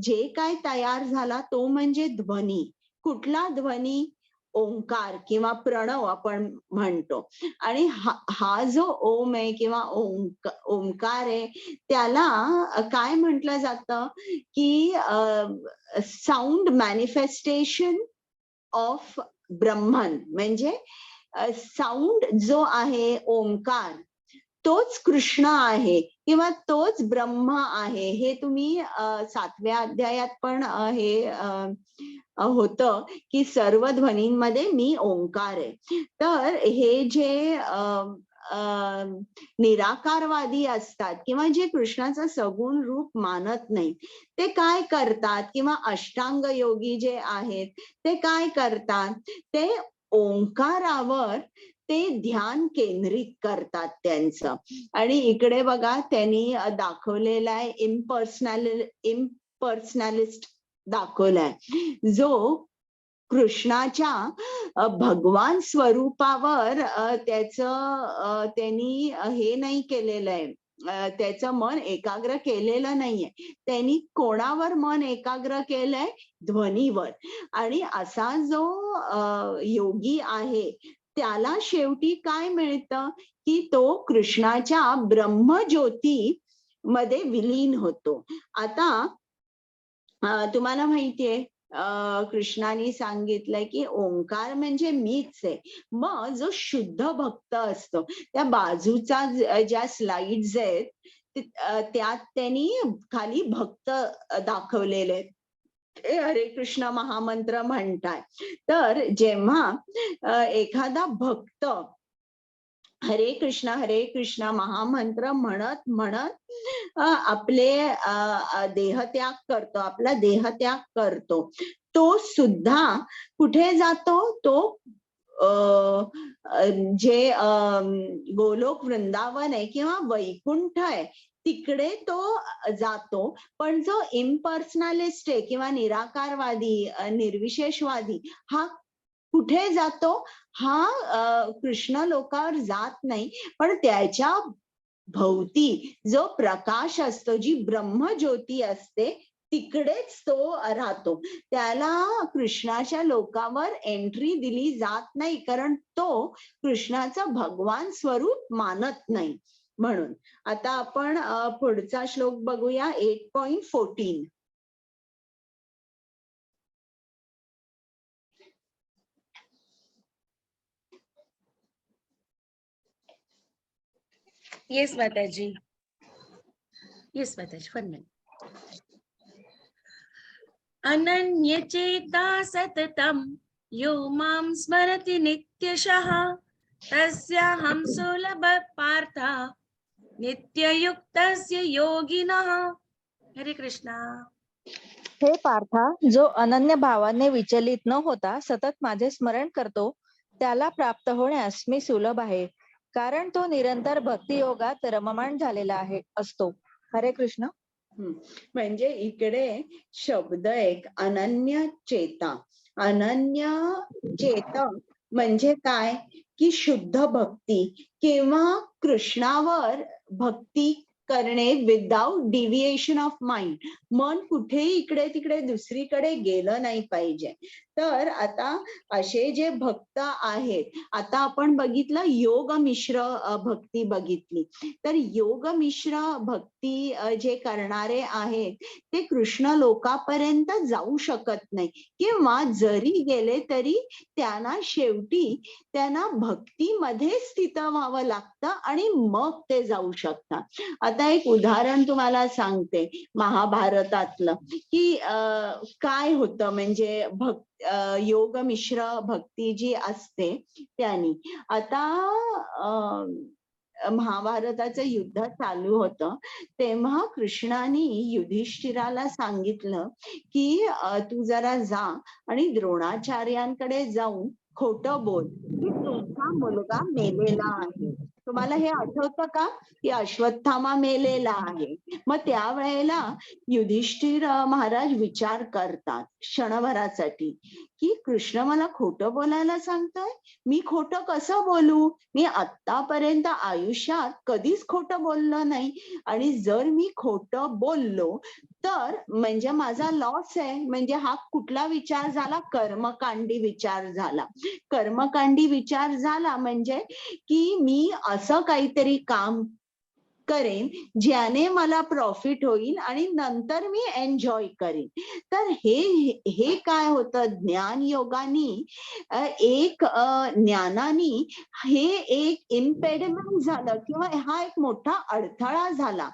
जे काय तयार झाला तो म्हणजे ध्वनी. कुठला ध्वनी? ओंकार किंवा प्रणव आपण म्हणतो. आणि हा जो ओम आहे किंवा ओंकार आहे त्याला काय म्हटलं जातं की साऊंड मॅनिफेस्टेशन ऑफ ब्रह्मन. म्हणजे साऊंड जो आहे ओंकार तोच कृष्ण आहे किंवा तोच ब्रह्म आहे. हे तुम्ही 7व्या अध्यायात पण हे होतं की सर्व ध्वनींमध्ये मी ओंकार आहे. तर हे जे निराकारवादी असतात किंवा जे कृष्णाचं सगुण रूप मानत नाही ते काय करतात, किंवा अष्टांग योगी जे आहेत ते काय करतात, ते ओंकारावर ते ध्यान केंद्रित करतात त्यांचं. आणि इकडे बघा त्यांनी दाखवलेला आहे इम्पर्सनॅलिस्ट दाखवलाय, जो कृष्णाच्या भगवान स्वरूपावर त्याचं त्यांनी हे नाही केलेलं आहे, त्याचं मन एकाग्र केलेलं नाहीये. त्यांनी कोणावर मन एकाग्र केलंय? ध्वनीवर. आणि असा जो योगी आहे त्याला शेवटी काय मिळतं की तो कृष्णाच्या ब्रह्मज्योती मध्ये विलीन होतो. आता तुम्हाला माहितीये कृष्णाने सांगितलंय की ओंकार म्हणजे मीच आहे. मग जो शुद्ध भक्त असतो, त्या बाजूचा ज्या स्लाइड्स आहेत त्यात त्यांनी खाली भक्त दाखवलेले आहेत, ते हरे कृष्ण महामंत्र म्हणतात. तर जेव्हा एखादा भक्त हरे कृष्ण महामंत्र म्हणत म्हणत आपले देहत्याग करतो, आपला देहत्याग करतो, तो सुद्धा कुठे जातो? तो जे गोलोक वृंदावन आहे किंवा वैकुंठ आहे तिकडे तो जातो. पण जो इम्पर्सनलिस्ट आहे किंवा निराकारवादी, निर्विशेषवादी, हा कुठे जातो? हा कृष्ण लोकावर जात नाही, पण त्याच्या भोवती जो प्रकाश असतो, जी ब्रह्मज्योती असते, तिकडेच तो राहतो. त्याला कृष्णाच्या लोकावर एंट्री दिली जात नाही, कारण तो कृष्णाचं भगवान स्वरूप मानत नाही म्हणून. आता आपण पुढचा श्लोक बघूया, 8.14. येस माताजी. येस माताजी, 1 मिनिट. अनन्यचेता सततं यो मां स्मरति नित्यशः तस्याहं सुलभ पार्थ नित्ययुक्तस्य योगिनः. हरे कृष्णा. हे पार्था, जो अनन्य भावाने विचलित न होता सतत माझे स्मरण करतो त्याला प्राप्त होण्यास मी सुलभ आहे, कारण तो निरंतर भक्तियोगात रममाण झालेला असतो. हरे कृष्ण. म्हणजे इकडे शब्द एक अनन्य चेता. अनन्य चेत म्हणजे काय की शुद्ध भक्ती किंवा कृष्णावर भक्ती करणे विदाउट डिव्हिएशन ऑफ माइंड. मन कुठेही इकडे तिकडे दुसरीकडे गेलं नाही पाहिजे. तर आता असे जे भक्त आहेत, आता आपण बघितलं योग मिश्र भक्ती बघितली. तर योग मिश्र भक्ती जे करणारे आहेत ते कृष्ण लोकापर्यंत जाऊ शकत नाही, किंवा जरी गेले तरी त्यांना शेवटी त्यांना भक्तीमध्ये स्थित व्हावं लागतं आणि मग ते जाऊ शकतात. आता एक उदाहरण तुम्हाला सांगते महाभारतातलं, की काय होतं म्हणजे योग मिश्र भक्ती जी असते त्यांनी. आता महाभारताचं युद्ध चालू होतं तेव्हा कृष्णाने युधिष्ठिराला सांगितलं की तू जरा जा आणि द्रोणाचार्यांकडे जाऊन खोटं बोल की तुझा मुलगा मेलेला आहे. तुम्हाला हे आठवतं का की अश्वत्थामा मेलेला आहे. मग त्यावेळेला युधिष्ठिर महाराज विचार करतात क्षणभरासाठी की कृष्ण मला खोटं बोलायला सांगतोय, मी खोटं कसं बोलू, मी आतापर्यंत आयुष्यात कधीच खोटं बोललो नाही, आणि जर मी खोटं बोललो तर म्हणजे माझा लॉस आहे. म्हणजे हा कुठला विचार झाला, कर्मकांडी विचार झाला. कर्मकांडी विचार झाला म्हणजे की मी असं काहीतरी काम करेन ज्याने मला प्रॉफिट होईल आणि नंतर मी एन्जॉय करेन. तर हे काय होतं, ज्ञान योगानी एक ज्ञानानी हे एक इम्पेडिमेंट झालं किंवा हा एक मोठा अडथळा झाला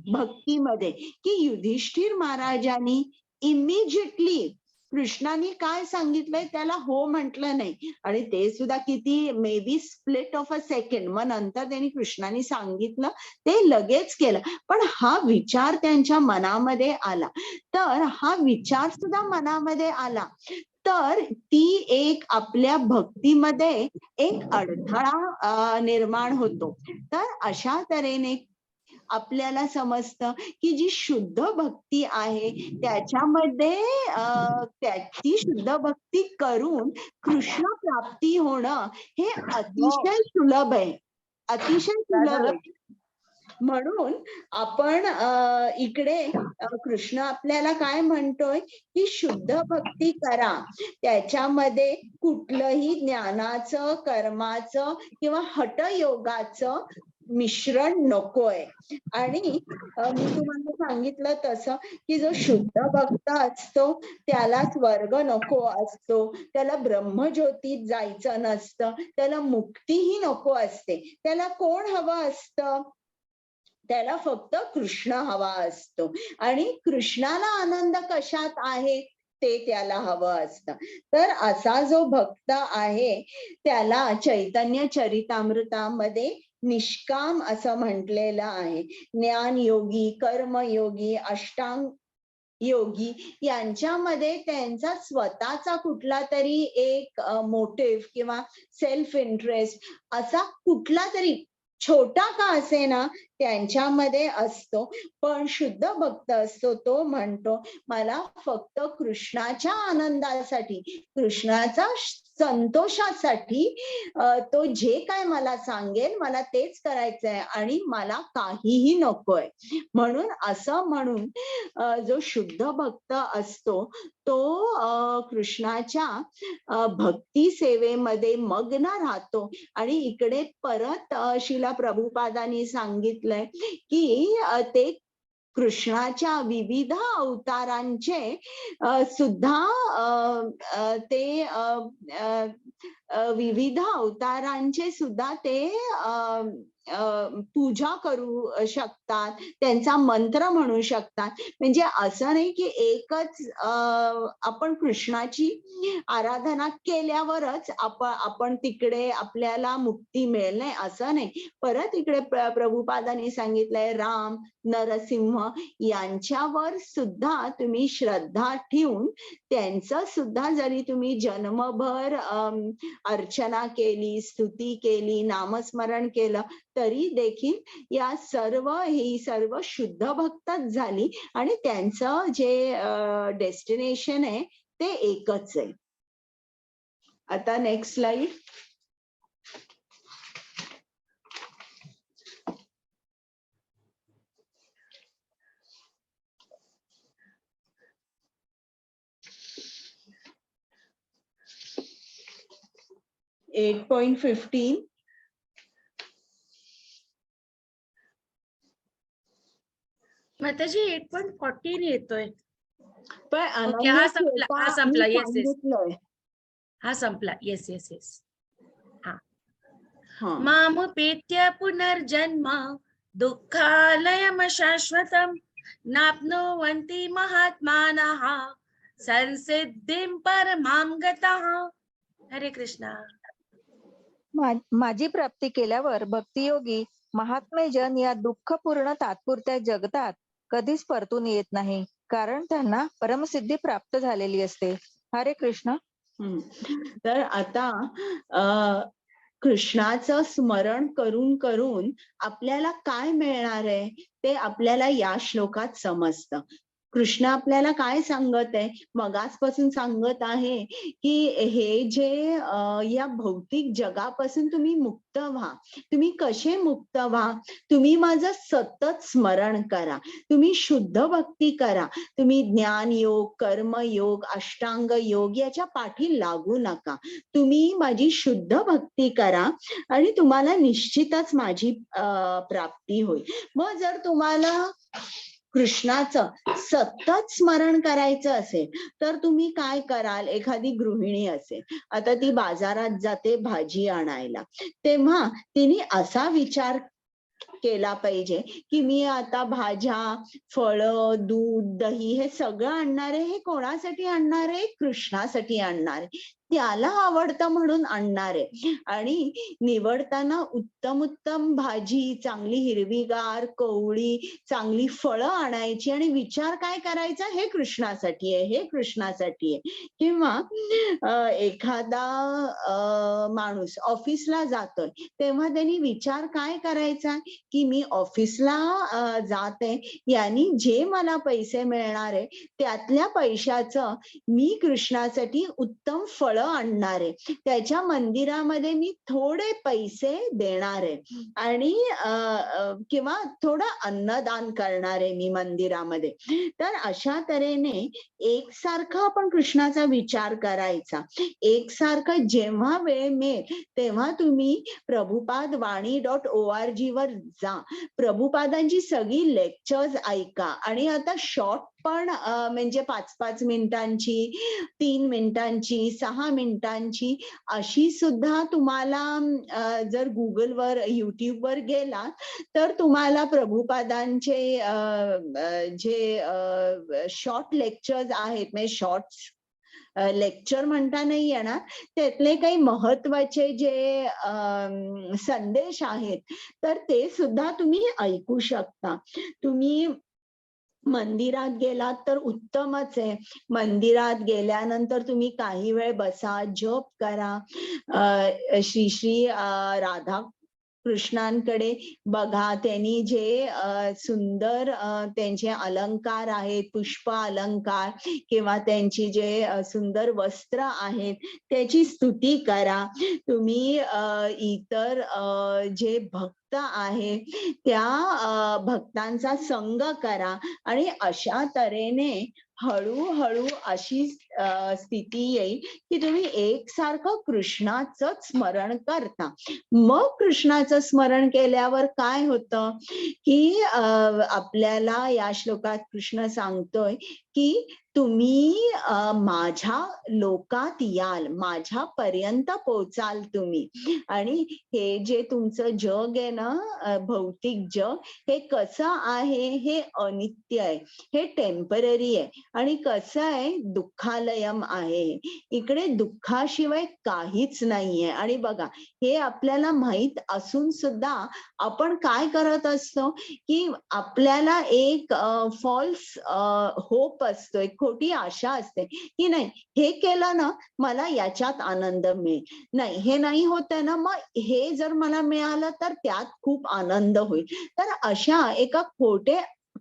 भक्तीमध्ये, की युधिष्ठिर महाराजांनी इमिजिएटली कृष्णाने काय सांगितलंय त्याला हो म्हटलं नाही, आणि ते सुद्धा किती may be split of a second. मग नंतर त्यांनी कृष्णाने सांगितलं ते लगेच केलं, पण हा विचार त्यांच्या मनामध्ये आला. तर हा विचार सुद्धा मनामध्ये आला तर ती एक आपल्या भक्तीमध्ये एक अडथळा निर्माण होतो. तर अशा तऱ्हेने आपल्याला समजतं की जी शुद्ध भक्ती आहे त्याच्यामध्ये त्याची शुद्ध भक्ती करून कृष्ण प्राप्ती होणं हे अतिशय सुलभ आहे, अतिशय सुलभ आहे. म्हणून आपण इकडे कृष्ण आपल्याला काय म्हणतोय की शुद्ध भक्ती करा, त्याच्यामध्ये कुठलंही ज्ञानाचं, कर्माचं किंवा हठयोगाचं मिश्रण नकोय. आणि मी तुम्हाला सांगितलं तसं की जो शुद्ध भक्त असतो त्याला स्वर्ग नको असतो, त्याला ब्रह्मज्योतीत जायचं नसतं, त्याला मुक्तीही नको असते. त्याला कोण हवं असतं, त्याला फक्त कृष्ण हवा असतो, आणि कृष्णाला आनंद कशात आहे ते त्याला हवं असतं. तर असा जो भक्त आहे त्याला चैतन्य चरितामृतामध्ये निष्काम असं म्हटलेलं आहे. ज्ञानयोगी, कर्मयोगी, अष्टांग योगी यांच्यामध्ये त्यांचा स्वतःचा कुठला तरी एक मोटिव्ह किंवा सेल्फ इंटरेस्ट असा कुठला तरी छोटा का असेना त्यांच्यामध्ये असतो. पण शुद्ध भक्त असतो तो म्हणतो मला फक्त कृष्णाच्या आनंदासाठी, कृष्णाचा संतोषासाठी तो जे काय मला सांगेल मला तेच करायचंय आणि मला काहीही नकोय. म्हणून असं म्हणून जो शुद्ध भक्त असतो तो कृष्णाच्या भक्ती सेवेमध्ये मग्न राहतो. आणि इकडे परत शिला प्रभुपादांनी सांगितलंय की ते कृष्णाच्या विविध अवतारांचे सुद्धा ते विविध अवतारांचे सुद्धा ते पूजा करू शकतात, त्यांचा मंत्र म्हणू शकतात. म्हणजे असं नाही की एकच आपण कृष्णाची आराधना केल्यावरच आपण तिकडे आपल्याला मुक्ती मिळेल, नाही असं नाही. परत इकडे प्रभुपादांनी सांगितलंय राम, नरसिंह यांच्यावर सुद्धा तुम्ही श्रद्धा ठेवून त्यांचं सुद्धा जरी तुम्ही जन्मभर अर्चना केली, स्तुती केली, नामस्मरण केलं तरी देखील ही सर्व शुद्ध भक्तच झाली आणि त्यांचं जे डेस्टिनेशन आहे ते एकच आहे. आता नेक्स्ट स्लाइड. एट 8.15 माताजी 8.14 येतोय. पण ओके, हा संपला, हा संपला. येस येस, सांगितलंय. हा संपला. Yes yes yes. हा. मामुपेत्य पुनर्जन्म दुःखालयम शाश्वतम नाप्नुवन्ति महात्मानः संसिद्धिं परमां गतः. हरे कृष्णा. माझी प्राप्ती केल्यावर भक्तियोगी महात्मे जन या दुःखपूर्ण तात्पुरत्या जगतात कधीच परतून येत नाही, कारण त्यांना परमसिद्धी प्राप्त झालेली असते. हरे कृष्ण. तर आता कृष्णाचं स्मरण करून करून आपल्याला काय मिळणार आहे ते आपल्याला या श्लोकात समजतं. कृष्ण आपल्याला काय सांगत आहे, मगासपासून सांगत आहे की हे जे या भौतिक जगापासून तुम्ही मुक्त व्हा. तुम्ही कसे मुक्त व्हा? तुम्ही माझं सतत स्मरण करा, तुम्ही शुद्ध भक्ती करा, तुम्ही ज्ञान योग, कर्मयोग, अष्टांग योग याच्या पाठी लागू नका. तुम्ही माझी शुद्ध भक्ती करा आणि तुम्हाला निश्चितच माझी प्राप्ती होईल. मग जर तुम्हाला कृष्णाचं सतत स्मरण करायचं असेल तर तुम्ही काय कराल? एखादी गृहिणी असेल, आता ती बाजारात जाते भाजी आणायला, तेव्हा तिने असा विचार केला पाहिजे की मी आता भाज्या, फळं, दूध, दही हे सगळं आणणार आहे. हे कोणासाठी आणणार आहे? कृष्णासाठी आणणार आहे, त्याला आवडतं म्हणून आणणार आहे. आणि निवडताना उत्तम उत्तम भाजी, चांगली हिरवीगार, कवळी, चांगली फळं आणायची आणि विचार काय करायचा? हे कृष्णासाठी आहे, हे कृष्णासाठी आहे. किंवा एखादा माणूस ऑफिसला जातोय तेव्हा त्यांनी विचार काय करायचा की मी ऑफिसला जाते, यांनी जे मला पैसे मिळणार आहे त्यातल्या पैशाचं मी कृष्णासाठी उत्तम फळं आणणार आहे, त्याच्या मंदिरामध्ये मी थोडे पैसे देणार आहे आणि किंवा थोडं अन्नदान करणार आहे मी मंदिरामध्ये. तर अशा तऱ्हेने एकसारखा आपण कृष्णाचा विचार करायचा. एकसारखं जेव्हा वेळ मिळेल तेव्हा तुम्ही प्रभुपादवाणी.org वर जा, प्रभुपादांची सगळी लेक्चर्स ऐका. आणि आता शॉर्ट पण म्हणजे 5-5 मिनिटांची, 3 मिनिटांची, 6 मिनिटांची अशी सुद्धा तुम्हाला जर गुगलवर, युट्यूबवर गेला तर तुम्हाला प्रभुपादांचे जे शॉर्ट लेक्चर्स आहेत, म्हणजे शॉर्ट लेक्चर म्हणता नाही येणार, त्यातले काही महत्वाचे जे संदेश आहेत तर ते सुद्धा तुम्ही ऐकू शकता. तुम्ही मंदिरात गेलात तर उत्तमच आहे. मंदिरात गेल्यानंतर तुम्ही काही वेळ बसा, जप करा, श्री श्री राधा कृष्णांकडे बघा. त्यांनी जे सुंदर त्यांचे अलंकार आहेत, पुष्प अलंकार किंवा त्यांची जे सुंदर वस्त्र आहेत त्याची स्तुती करा. तुम्ही इतर जे भक्त आहे त्या भक्तांचा संग करा आणि अशा तऱ्हेने हळूहळू अशी स्थिती येईल की तुम्ही एकसारखं कृष्णाचं स्मरण करता. मग कृष्णाचं स्मरण केल्यावर काय होतं की आपल्याला या श्लोकात कृष्ण सांगतोय की तुम्ही माझ्या लोकात याल, माझ्यापर्यंत पोहोचाल तुम्ही. आणि हे जे तुमचं जग आहे ना, भौतिक जग, हे कसं आहे, हे अनित्य आहे, हे टेम्पररी आहे आणि कसं आहे, दुःखालयम आहे. इकडे दुःखाशिवाय काहीच नाहीये. आणि बघा, हे आपल्याला माहित असून सुद्धा आपण काय करत असतो, की आपल्याला एक फॉल्स होप असतो, एक खोटी आशा असते, की नाही हे केलं ना मला याच्यात आनंद मिळेल, नाही हे नाही होतंय ना मग हे जर मला मिळालं तर त्यात खूप आनंद होईल. तर अशा एका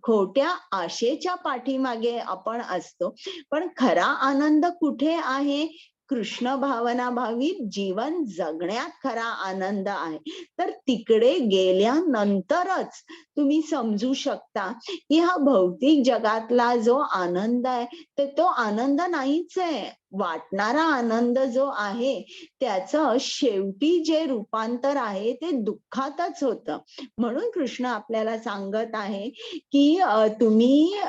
खोट्या आशेच्या पाठीमागे आपण असतो. पण खरा आनंद कुठे आहे? कृष्ण भावना भावित जीवन जगण्यात खरा आनंद आहे. तर तिकडे गेल्यानंतरच तुम्ही समजू शकता की हा भौतिक जगातला जो आनंद आहे तर तो आनंद नाहीच आहे. वाटणारा आनंद जो आहे त्याचं शेवटी जे रूपांतर आहे ते दुःखातच होतं. म्हणून कृष्ण आपल्याला सांगत आहे की तुम्ही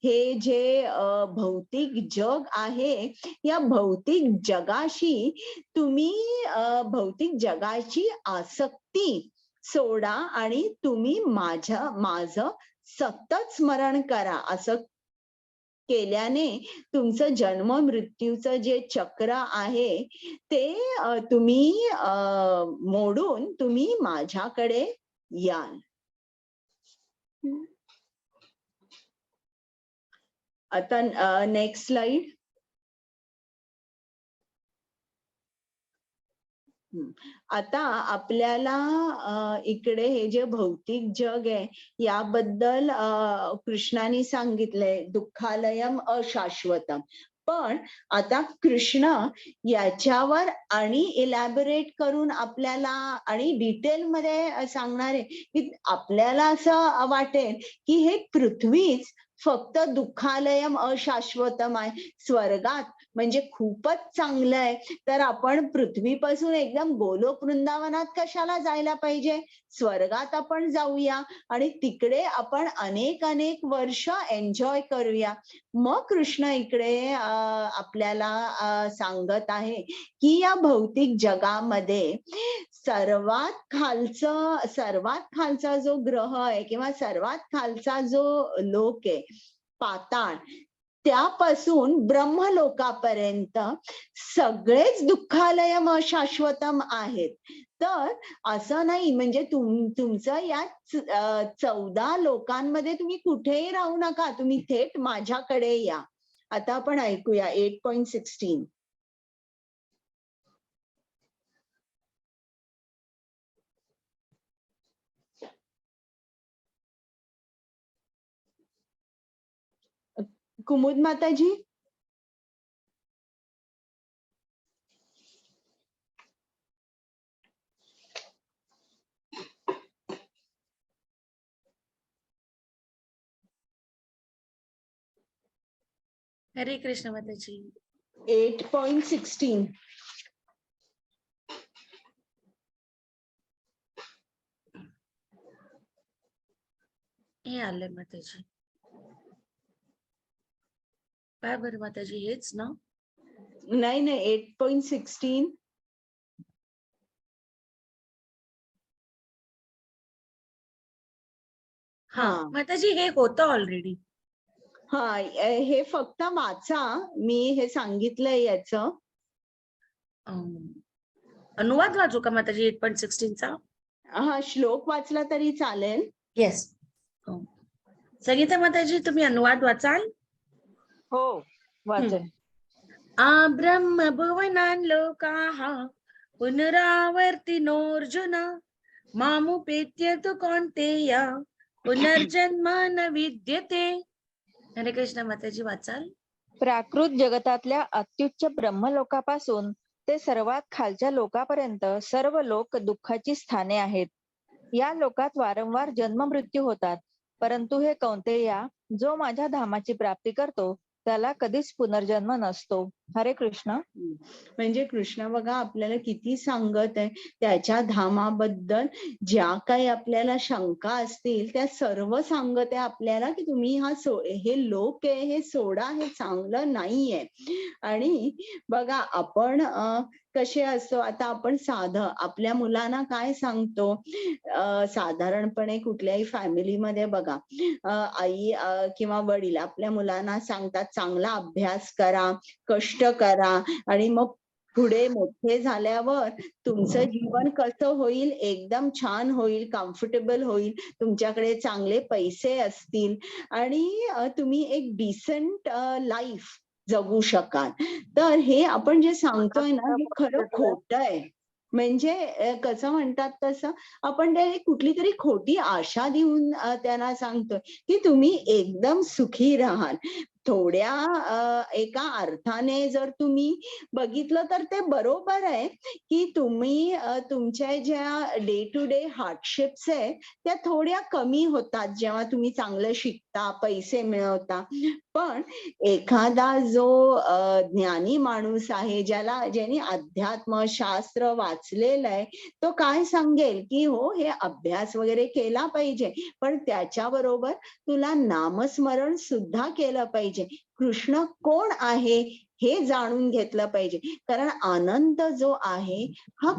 हे जे भौतिक जग आहे, या भौतिक जगाशी तुम्ही भौतिक जगाची आसक्ती सोडा आणि तुम्ही माझं सतत स्मरण करा. असं केल्याने तुमचं जन्म मृत्यूचं जे चक्र आहे ते तुम्ही मोडून तुम्ही माझ्याकडे याल. आता नेक्स्ट स्लाइड. आता आपल्याला इकडे हे जे भौतिक जग आहे याबद्दल कृष्णाने सांगितलंय दुःखालयम अशाश्वतम. पण आता कृष्ण याच्यावर आणि इलॅबोरेट करून आपल्याला आणि डिटेल मध्ये सांगणार आहे की आपल्याला असं वाटेल की हे पृथ्वीच फक्त दुःखालयम अशाश्वतम आहे, स्वर्गात म्हणजे खूपच चांगलं आहे, तर आपण पृथ्वीपासून एकदम गोलोक वृंदावनात कशाला जायला पाहिजे, स्वर्गात आपण जाऊया आणि तिकडे आपण अनेक वर्ष एन्जॉय करूया. मग कृष्ण इकडे आपल्याला सांगत आहे की या भौतिक जगामध्ये सर्वात खालचा जो ग्रह आहे किंवा सर्वात खालचा जो लोक आहे पाताळ, त्यापासून ब्रह्मलोकापर्यंत सगळेच दुःखालयम अशाश्वतम आहेत. तर असं नाही म्हणजे तुमचं या 14 लोकांमध्ये तुम्ही कुठेही राहू नका, तुम्ही थेट माझ्याकडे या. आता आपण ऐकूया 8.16. कुमुद माताजी. हरे कृष्ण माताजी. 8.16. हे आले माताजी. काय बरं माताजी, हेच ना? नाही 8.16. हा माताजी, हे होतं ऑलरेडी. हा हे फक्त वाचा, मी हे सांगितलंय याचं. अनुवाद वाचू का माताजी 8.16 चा? हा श्लोक वाचला तरी चालेल. येस. संगीता माताजी, तुम्ही अनुवाद वाचाल? हो वाचेन. ब्रह्म भुवनान् लोकाः पुनरावर्तिनोऽर्जुन मामुपेत्य तु कौन्तेय पुनर्जन्म न विद्यते. हरे कृष्ण माताजी, वाचाल? प्राकृत जगतातल्या अत्युच्च ब्रह्मलोकापासून ते सर्वात खालच्या लोकापर्यंत सर्व लोक दुःखाची स्थाने आहेत. या लोकात वारंवार जन्म मृत्यू होतात, परंतु हे कौंतेया, जो माझ्या धामाची प्राप्ती करतो त्याला कधीच पुनर्जन्म नसतो. हरे कृष्ण. म्हणजे कृष्ण बघा आपल्याला किती सांगत आहे त्याच्या धामाबद्दल. ज्या काही आपल्याला शंका असतील त्या सर्व सांगत आहे आपल्याला की तुम्ही हे लोक आहे हे सोडा, हे चांगलं नाहीये. आणि बघा आपण कसे असतो, आता आपण साधं आपल्या मुलांना काय सांगतो, साधारणपणे कुठल्याही फॅमिलीमध्ये बघा आई किंवा वडील आपल्या मुलांना सांगतात चांगला अभ्यास करा, कष्ट करा, आणि मग पुढे मोठे झाल्यावर तुमचं जीवन कसं होईल, एकदम छान होईल, कम्फर्टेबल होईल, तुमच्याकडे चांगले पैसे असतील आणि तुम्ही एक डिसेंट लाईफ जगू शकाल. तर हे आपण जे सांगतोय ना हे खरं खोटं आहे. म्हणजे कसं म्हणतात तसं आपण ते कुठली तरी खोटी आशा देऊन त्यांना सांगतोय की तुम्ही एकदम सुखी राहाल. थोड्या एका अर्थाने जर तुम्ही बघितलं तर ते बरोबर आहे की तुम्ही तुमच्या ज्या डे टू डे हार्डशिप्स आहे त्या थोड्या कमी होतात जेव्हा तुम्ही चांगलं शिकता, पैसे मिळवता. पण एखादा जो ज्ञानी माणूस आहे, ज्याने अध्यात्म शास्त्र वाचलेलं आहे, तो काय सांगेल की हो हे अभ्यास वगैरे केला पाहिजे, पण त्याच्याबरोबर तुला नामस्मरण सुद्धा केलं पाहिजे. कृष्ण कोण आहे हे जाणून घेतलं पाहिजे. कारण आनंद जो आहे हा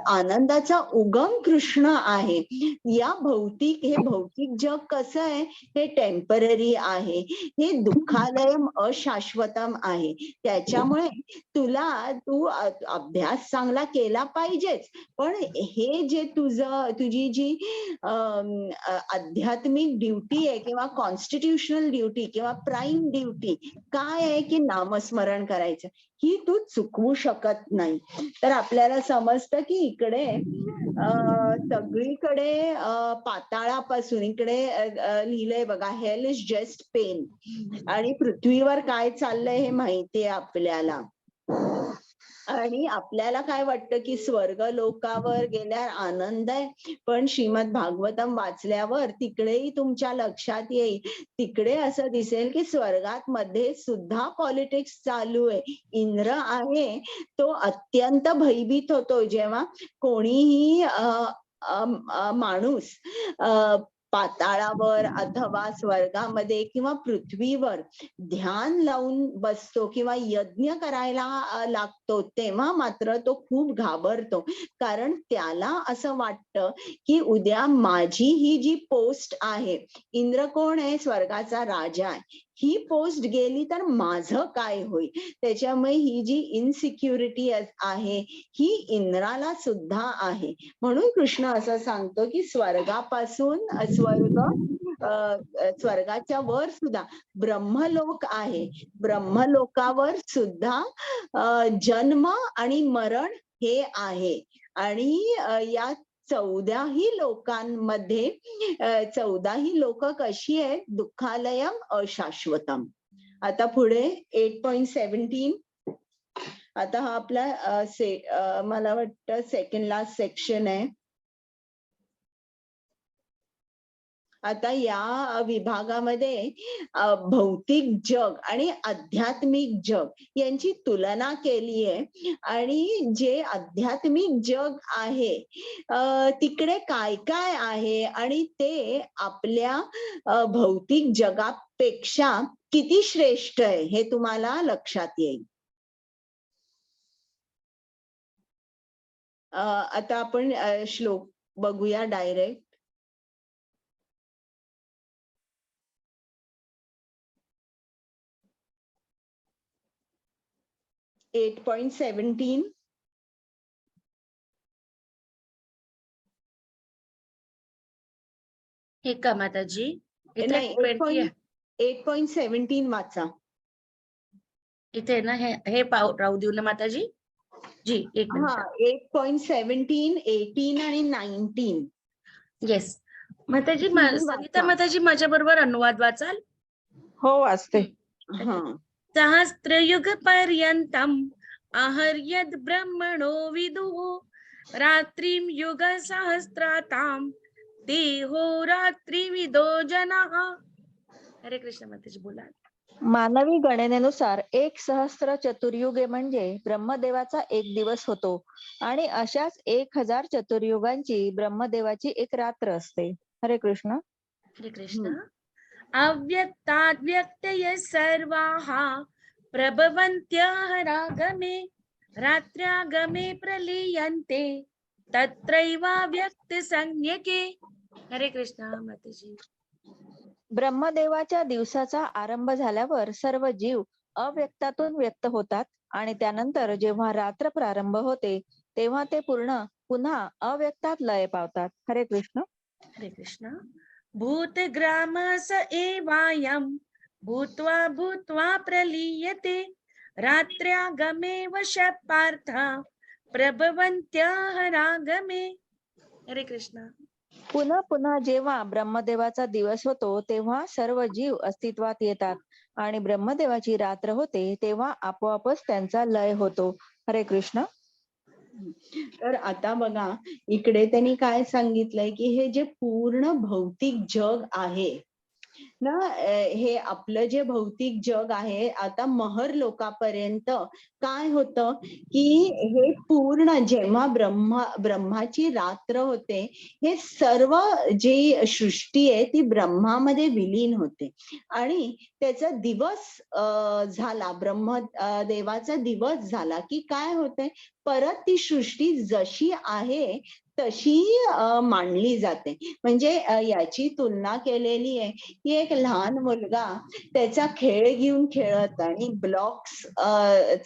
आनंदाचा उगम कृष्ण आहे. हे भौतिक जग कसं आहे, हे टेम्पररी आहे, हे दुःखालय अशाश्वतम आहे. त्याच्यामुळे तू अभ्यास चांगला केला पाहिजेच, पण हे जे तुझी जी आध्यात्मिक ड्युटी आहे किंवा कॉन्स्टिट्यूशनल ड्युटी किंवा प्राईम ड्युटी काय आहे की नामस्मरण करायचं, ही तू चुकवू शकत नाही. तर आपल्याला समजतं की इकडे सगळीकडे पाताळापासून इकडे लिहिलंय बघा, हेल इज जस्ट पेन, आणि पृथ्वीवर काय चाललंय हे माहितीये आपल्याला. आणि आपल्याला काय वाटतं की स्वर्ग लोकावर गेल्यावर आनंद आहे, पण श्रीमद भागवतम वाचल्यावर तिकडेही तुमच्या लक्षात येईल, तिकडे असं दिसेल की स्वर्गात मध्ये सुद्धा पॉलिटिक्स चालू आहे. इंद्र आहे तो अत्यंत भयभीत होतो जेव्हा कोणीही माणूस पाताळावर अथवा स्वर्गामध्ये किंवा पृथ्वीवर ध्यान लावून बसतो किंवा यज्ञ करायला लागतो, तेव्हा मात्र तो खूप घाबरतो. कारण त्याला असं वाटतं की उद्या माझी ही जी पोस्ट आहे, इंद्र कोण आहे, स्वर्गाचा राजा आहे, ही पोस्ट गेली तर माझं काय होईल. त्याच्यामुळे ही जी इनसिक्युरिटी आहे ही इंद्राला सुद्धा आहे. म्हणून कृष्ण असं सांगतो की स्वर्गापासून स्वर्गाच्या वर सुद्धा ब्रह्मलोक आहे, ब्रह्मलोकावर सुद्धा जन्म आणि मरण हे आहे. आणि या 14ही लोकांमध्ये 14ही लोक कशी आहेत, दुःखालयम अशाश्वतम. आता पुढे 8.17. आता हा आपला मला वाटतं सेकंड लास्ट सेक्शन आहे. आता या विभागामध्ये भौतिक जग आणि आध्यात्मिक जग यांची तुलना केली आहे. आणि जे आध्यात्मिक जग आहे तिकडे काय काय आहे आणि ते आपल्या भौतिक जगापेक्षा किती श्रेष्ठ आहे हे तुम्हाला लक्षात येईल. आता आपण श्लोक बघूया डायरेक्ट. एट 8.17. हे का माताजी? नाही, 8.17 वाचा. इथे ना हे राहू देऊ ना माताजी जी, एक मिनिट. 8.17, 18 आणि 19. येस माताजी. सविता माताजी माझ्या बरोबर अनुवाद वाचाल? हो वाचते. सहस्त्रयुग पर्यंतम आहर्यद ब्रह्मणो विदुः रात्रिम युग सहस्त्राताम देहो रात्रिविदो जनः. हरे कृष्ण माताजी बोला. मानवी गणनेनुसार 1,000 चतुर्युगे म्हणजे ब्रह्मदेवाचा एक दिवस होतो आणि अशाच 1,000 चतुर्युगांची ब्रह्मदेवाची एक रात्र असते. हरे कृष्ण. हरे कृष्ण. अव्यक्ताद्व्यक्तय सर्वाः प्रभवन्त्यः रागमे रात्र्यागमे प्रलीयन्ते तत्रैवाव्यक्त संज्ञके. हरे कृष्ण माताजी. ब्रह्मदेवाच्या दिवसाचा आरंभ झाल्यावर सर्व जीव अव्यक्तातून व्यक्त होतात आणि त्यानंतर जेव्हा रात्र प्रारंभ होते तेव्हा ते पुन्हा अव्यक्तात लय पावतात. हरे कृष्ण. हरे कृष्ण. भूतग्राम स एवायं भूत्वा भूत्वा प्रलीयते रात्र्यागमे वश पार्थ प्रभवन्त्यः रागमे. हरे कृष्ण. पुन्हा पुन्हा जेव्हा ब्रह्मदेवाचा दिवस होतो तेव्हा सर्व जीव अस्तित्वात येतात आणि ब्रह्मदेवाची रात्र होते तेव्हा आपोआपच त्यांचा लय होतो. हरे कृष्ण. तर आता बघा, इकडे त्यांनी काय सांगितलंय की हे जे पूर्ण भौतिक जग आहे ना, हे आपलं जे भौतिक जग आहे आता महर लोकांपर्यंत काय होतं की हे पूर्ण जेव्हा ब्रह्माची रात्र होते हे सर्व जी सृष्टी आहे ती ब्रह्मामध्ये विलीन होते आणि त्याचा दिवस झाला, देवाचा दिवस झाला की काय होतंय, परत ती सृष्टी जशी आहे तशी मांडली जाते. म्हणजे याची तुलना केलेली आहे की एक लहान मुलगा त्याचा खेळ घेऊन खेळत आणि ब्लॉक्स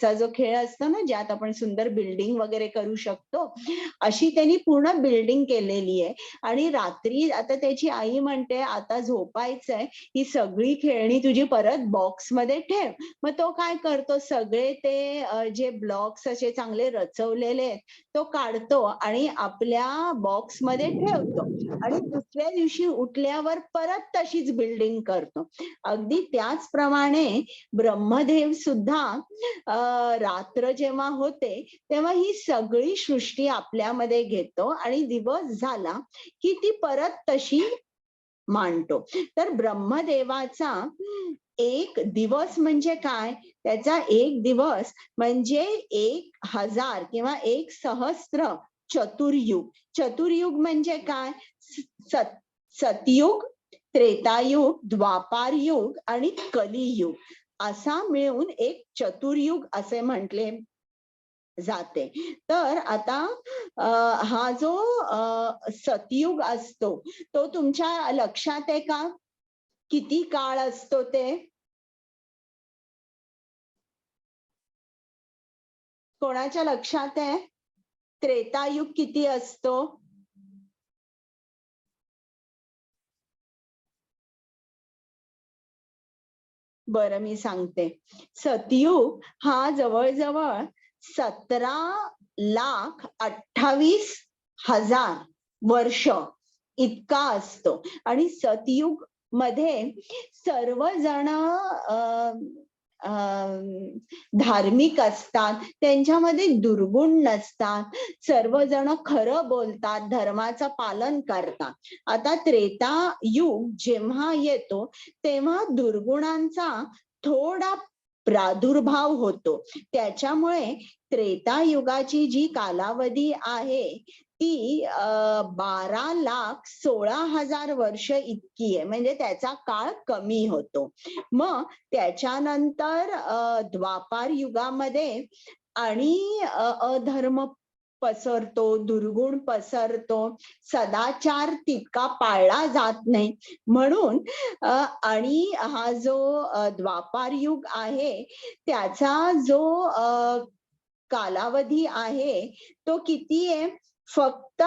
चा जो खेळ असतो ना ज्यात आपण सुंदर बिल्डिंग वगैरे करू शकतो, अशी त्यांनी पूर्ण बिल्डिंग केलेली आहे आणि रात्री आता त्याची आई म्हणते आता झोपायचंय, ही सगळी खेळणी तुझी परत बॉक्स मध्ये ठेव. मग तो काय करतो, सगळे ते जे ब्लॉक्स असे चांगले रचवलेले आहेत तो काढतो आणि आपल्या बॉक्स मध्ये ठेवतो आणि दुसऱ्या दिवशी उठल्यावर परत तशीच बिल्डिंग करतो. अगदी त्याचप्रमाणे ब्रह्मदेव सुद्धा रात्र जेव्हा होते तेव्हा ही सगळी सृष्टी आपल्यामध्ये घेतो आणि दिवस झाला की ती परत तशी मांडतो. तर ब्रह्मदेवाचा एक दिवस म्हणजे काय, त्याचा एक दिवस म्हणजे 1,000 किंवा 1,000 चतुर्युग. चतुर्युग म्हणजे काय, सतयुग, त्रेतायुग, द्वापारयुग आणि कलियुग असा मिळून एक चतुर्युग असे म्हटले जाते. तर आता हा जो सतयुग असतो तो तुमच्या लक्षात आहे का, किती काळ असतो ते? कोणाच्या लक्षात आहे? त्रेतायुग किती असतो? बरं मी सांगते. सतयुग हा जवळजवळ 17,28,000 वर्ष इतका असतो आणि सतयुग मध्ये सर्वजण धार्मिक असतात, त्यांच्यामध्ये दुर्गुण नसतात, सर्वजण खरं बोलतात, धर्माचं पालन करतात. आता त्रेता युग जेव्हा येतो तेव्हा दुर्गुणांचा थोडा प्रादुर्भाव होतो. त्याच्यामुळे त्रेता युगाची जी कालावधी आहे ती 12,16,000 वर्ष इतकी आहे, म्हणजे त्याचा काळ कमी होतो. मग त्याच्यानंतर द्वापार युगामध्ये आणि अधर्म पसरतो, दुर्गुण पसरतो, सदाचार तितका पाळला जात नाही म्हणून आणि हा जो द्वापार युग आहे त्याचा जो कालावधी आहे तो किती आहे, फक्त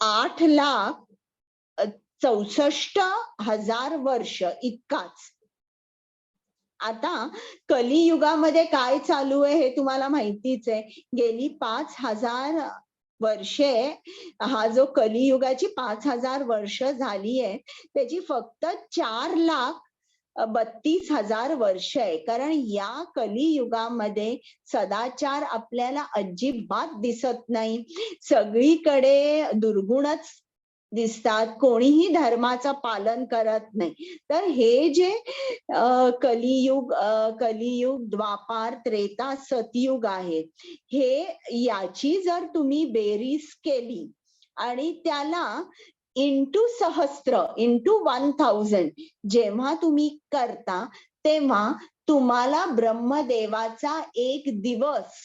8,64,000 वर्ष इतकाच. आता कलियुगामध्ये काय चालू आहे हे तुम्हाला माहितीच आहे. गेली 5,000 वर्षे हा जो कलियुगाची 5,000 वर्ष झाली आहे त्याची फक्त 4,32,000 वर्ष आहे. कारण या कलियुगामध्ये सदाचार आपल्याला अजिबात दिसत नाही, सगळीकडे दुर्गुणच दिसतात, कोणीही धर्माचं पालन करत नाही. तर हे जे कलियुग, द्वापार, त्रेता, सतयुग आहे, याची जर तुम्ही बेरीज केली आणि त्याला इंटू सहस्त्र, इंटू 1000 जेव्हा तुम्ही करता, तेव्हा तुम्हाला ब्रह्मदेवाचा एक दिवस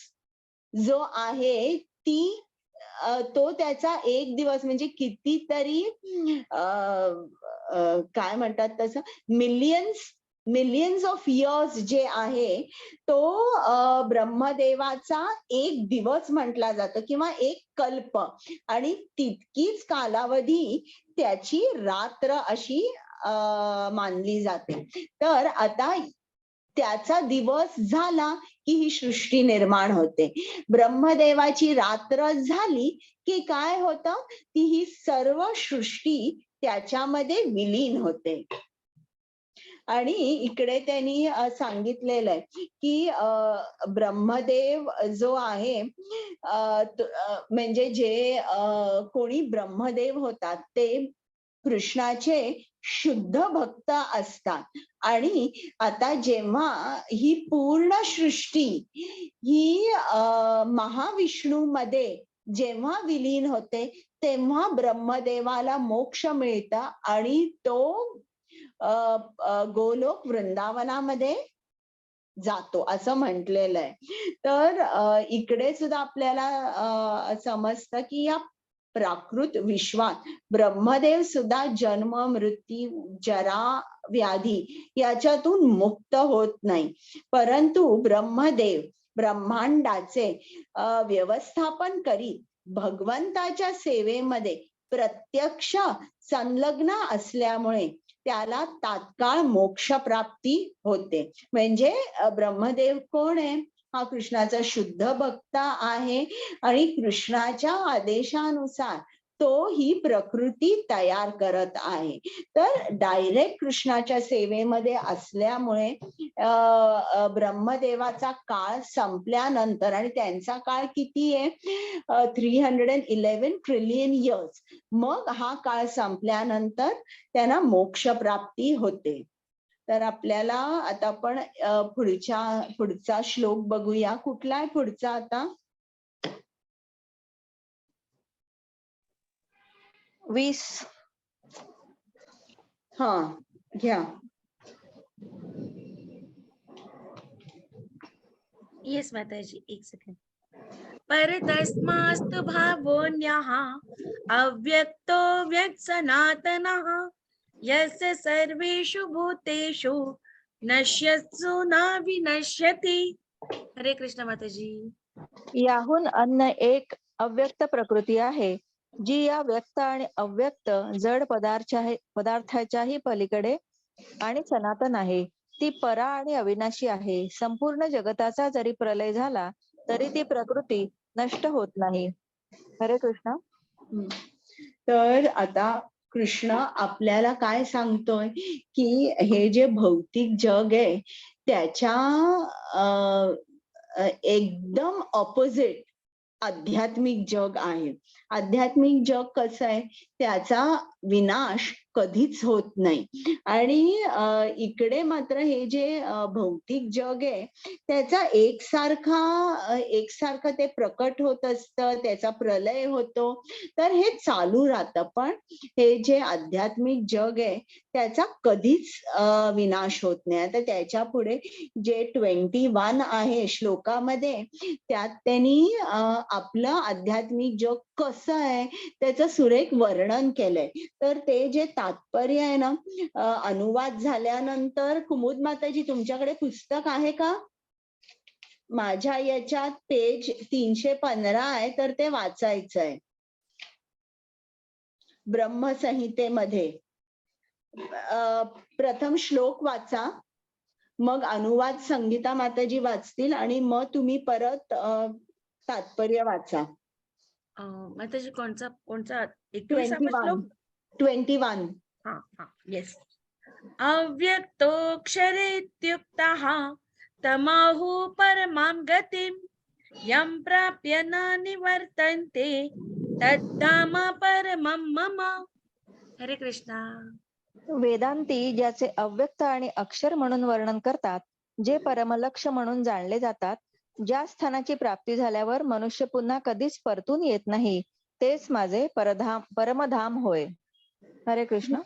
जो आहे तो त्याचा एक दिवस म्हणजे कितीतरी काय म्हणतात तसं, मिलियन्स ऑफ इयर्स जे आहे, तो ब्रह्मदेवाचा एक दिवस म्हटला जातो किंवा एक कल्प, आणि तितकीच कालावधी त्याची रात्र अशी मानली जाते. तर आता त्याचा दिवस झाला की ही सृष्टी निर्माण होते. ब्रह्मदेवाची रात्र झाली की काय होतं, की ही सर्व सृष्टी त्याच्यामध्ये विलीन होते. आणि इकडे त्यांनी सांगितलेलं आहे की ब्रह्मदेव जो आहे, म्हणजे जे कोणी ब्रह्मदेव होतात ते कृष्णाचे शुद्ध भक्त असतात. आणि आता जेव्हा ही पूर्ण सृष्टी ही महाविष्णूमध्ये जेव्हा विलीन होते, तेव्हा ब्रह्मदेवाला मोक्ष मिळतं आणि तो गोलोक वृंदावनामध्ये जातो असं म्हटलेलं आहे. तर इकडे सुद्धा आपल्याला समजतं की या प्राकृत विश्वात ब्रह्मदेव सुद्धा जन्म, मृत्यू, जरा, व्याधी याच्यातून मुक्त होत नाही, परंतु ब्रह्मदेव ब्रह्मांडाचे व्यवस्थापन करीत भगवंताच्या सेवेमध्ये प्रत्यक्ष संलग्न असल्यामुळे त्याला तात्काळ मोक्ष प्राप्ती होते. म्हणजे ब्रह्मदेव कोण आहे? हा कृष्णाचा शुद्ध भक्त आहे आणि कृष्णाच्या आदेशानुसार तो ही प्रकृती तयार करत आहे. तर डायरेक्ट कृष्णाच्या सेवेमध्ये असल्यामुळे ब्रह्मदेवाचा काळ संपल्यानंतर, आणि त्यांचा काळ किती आहे, 311 ट्रिलियन इयर्स, मग हा काळ संपल्यानंतर त्यांना मोक्ष प्राप्ती होते. तर आपल्याला आता आपण पुढचा श्लोक बघूया. कुठला आहे पुढचा आता? 20. हा, घ्या. येस माताजी, एक सेकंड. परतस्मास्तु भावोऽन्यः अव्यक्तो व्यक्त सनातनः यस्य सर्वेषु भूतेषु नश्यत्सु न विनश्यति. हरे कृष्ण माताजी. याहून अन्न एक अव्यक्त प्रकृती आहे, जी या व्यक्त आणि अव्यक्त जड पदार्थाच्याही पलीकडे आणि सनातन आहे. ती परा आणि अविनाशी आहे. संपूर्ण जगताचा जरी प्रलय झाला तरी ती प्रकृती नष्ट होत नाही. हरे कृष्ण. तर आता कृष्ण आपल्याला काय सांगतोय की हे जे भौतिक जग आहे त्याच्या एकदम ऑपोजिट आध्यात्मिक जग आहे. आध्यात्मिक जग कसं आहे, त्याचा विनाश कधीच होत नाही. आणि इकडे मात्र हे जे भौतिक जग आहे त्याचा एकसारखं ते प्रकट होत असतं, त्याचा प्रलय होतो, तर हे चालू राहतं. पण हे जे आध्यात्मिक जग आहे त्याचा कधीच विनाश होत नाही. आता त्याच्या पुढे जे 21 आहे श्लोकामध्ये, त्यात त्यांनी आपलं आध्यात्मिक जग कसं आहे त्याचं सुरेख वर्णन केलंय. तर ते जे तात्पर्य आहे ना, अनुवाद झाल्यानंतर, कुमुद माताजी तुमच्याकडे पुस्तक आहे का? माझ्या याच्यात पेज 315 आहे, तर ते वाचायचं आहे. ब्रह्मसंहितेमध्ये प्रथम श्लोक वाचा, मग अनुवाद संगीता माताजी वाचतील आणि मग तुम्ही परत तात्पर्य वाचा. माताजी कोणचा 21. श्लोक? 21. हा, येस. अव्यक्तोऽक्षरेत्युक्तः तमाहु परमां गतिं यं प्राप्य न निवर्तन्ते तद्धाम परमं मम. हरे कृष्णा. वेदांती ज्याचे अव्यक्त आणि अक्षर म्हणून वर्णन करतात, जे परमलक्ष म्हणून जाणले जातात, ज्या स्थानाची प्राप्ती झाल्यावर मनुष्य पुन्हा कधीच परतून येत नाही, तेच माझे परमधाम होय. हरे कृष्ण.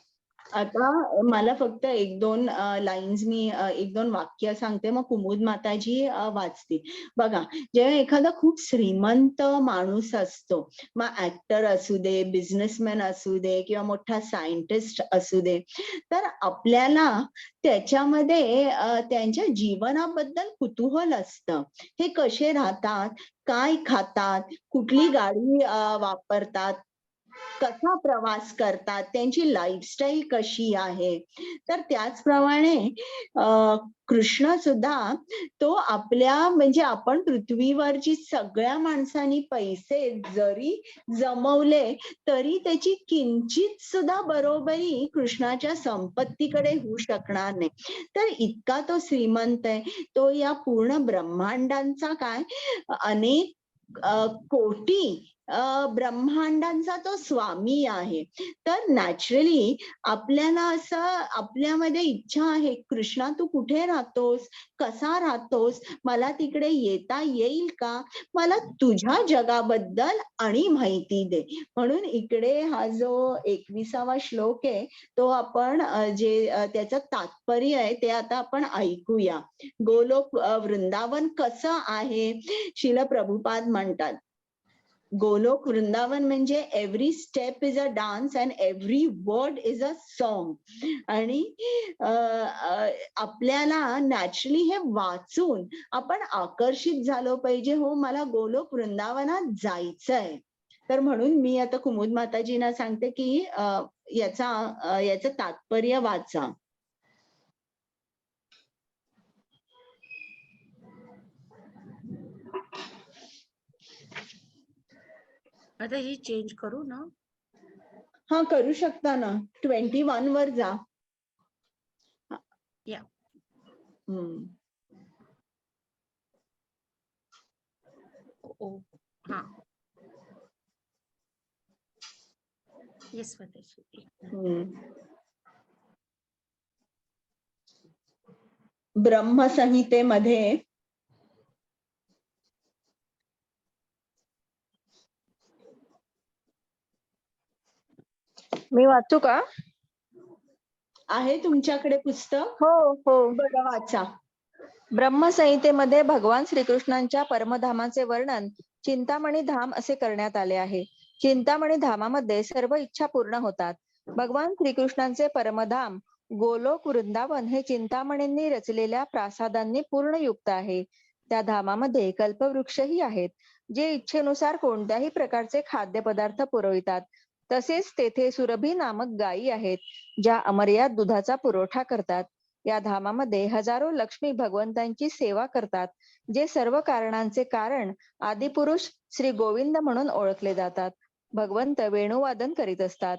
आता मला फक्त एक दोन लाईन्स मी एक दोन वाक्य सांगते, मग कुमुद माताजी वाचतील. बघा, जेव्हा एखादा खूप श्रीमंत माणूस असतो, मग ऍक्टर असू दे, बिझनेसमॅन असू दे किंवा मोठा सायंटिस्ट असू दे, तर आपल्याला त्याच्यामध्ये त्यांच्या जीवनाबद्दल कुतूहल असतं. हे कसे राहतात, काय खातात, कुठली गाडी वापरतात, कसा प्रवास करतात, त्यांची लाईफस्टाईल कशी आहे. तर त्याचप्रमाणे कृष्ण सुद्धा तो आपल्या म्हणजे आपण पृथ्वीवरची सगळ्या माणसांनी पैसे जरी जमवले तरी त्याची किंचित सुद्धा बरोबरी कृष्णाच्या संपत्तीकडे होऊ शकणार नाही. तर इतका तो श्रीमंत आहे. तो या पूर्ण ब्रह्मांडांचा काय अनेक कोटी ब्रह्मांडांचा तो स्वामी आहे. तर नॅचरली आपल्याला असं आपल्यामध्ये इच्छा आहे, कृष्णा तू कुठे राहतोस, कसा राहतोस, मला तिकडे येता येईल का, मला तुझ्या जगाबद्दल आणि माहिती दे. म्हणून इकडे हा जो 21वा श्लोक आहे तो आपण जे त्याचं तात्पर्य आहे ते आता आपण ऐकूया. गोलोक वृंदावन कसं आहे. श्रील प्रभुपाद म्हणतात, गोलोक वृंदावन म्हणजे every step is a dance and every word is a song. आणि आपल्याला नॅचरली हे वाचून आपण आकर्षित झालो पाहिजे, हो मला गोलोक वृंदावनात जायचंय. तर म्हणून मी आता कुमुद माताजींना सांगते की याचं तात्पर्य वाचा. आता ही चेंज करू ना. हा करू शकता ना. 21 वर जा. या. ओ हा. येस माताजी. ब्रह्मसंहितेमध्ये मी वाचू का? आहे तुमच्याकडे पुस्तक? हो हो. बरं वाचा. ब्रह्मसंहितेमध्ये भगवान श्रीकृष्णांच्या परमधामाचे वर्णन चिंतामणी धाम असे करण्यात आले आहे. चिंतामणी धामामध्ये सर्व इच्छा पूर्ण होतात. भगवान श्रीकृष्णांचे परमधाम गोलोक वृंदावन हे चिंतामणींनी रचलेल्या प्रासादांनी पूर्ण युक्त आहे. त्या धामामध्ये कल्पवृक्षही आहेत, जे इच्छेनुसार कोणत्याही प्रकारचे खाद्यपदार्थ पुरवितात. तसेच तेथे सुरभी नामक गायी आहेत, ज्या अमर्याद दुधाचा पुरवठा करतात. या धामामध्ये हजारो लक्ष्मी भगवंतांची सेवा करतात, जे सर्व कारणांचे कारण आदिपुरुष श्री गोविंद म्हणून ओळखले जातात. भगवंत वेणुवादन करीत असतात.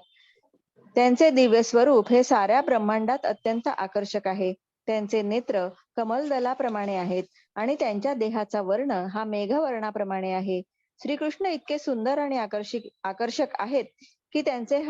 त्यांचे दिव्य स्वरूप हे साऱ्या ब्रह्मांडात अत्यंत आकर्षक आहे. त्यांचे नेत्र कमलदलाप्रमाणे आहेत आणि त्यांच्या देहाचा वर्ण हा मेघवर्णाप्रमाणे आहे. श्रीकृष्ण इतके सुंदर आणि आकर्षक आहेत की त्यांचे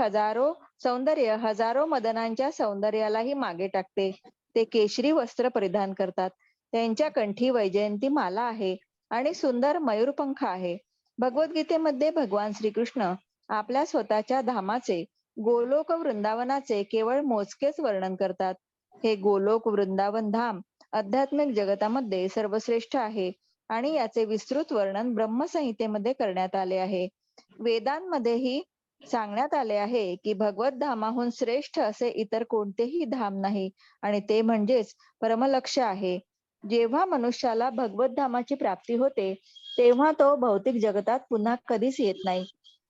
सौंदर्य हजारो मदनांच्या सौंदर्यालाही मागे टाकते. ते केशरी वस्त्र परिधान करतात. त्यांच्या कंठी वैजयंती माला आहे आणि सुंदर मयूरपंख आहे. भगवद्गीतेमध्ये भगवान श्रीकृष्ण आपल्या स्वतःच्या धामाचे गोलोक वृंदावनाचे केवळ मोजकेच वर्णन करतात. हे गोलोक वृंदावन धाम आध्यात्मिक जगतामध्ये सर्वश्रेष्ठ आहे आणि याचे विस्तृत वर्णन ब्रह्मसंहितेमध्ये करण्यात आले आहे. वेदांमध्येही सांगण्यात आले आहे की भगवत धामाहून श्रेष्ठ असे इतर कोणतेही धाम नाही आणि ते म्हणजेच परमलक्ष्य आहे. जेव्हा मनुष्याला भगवत धामाची प्राप्ती होते तेव्हा तो भौतिक जगतात पुन्हा कधीच येत नाही.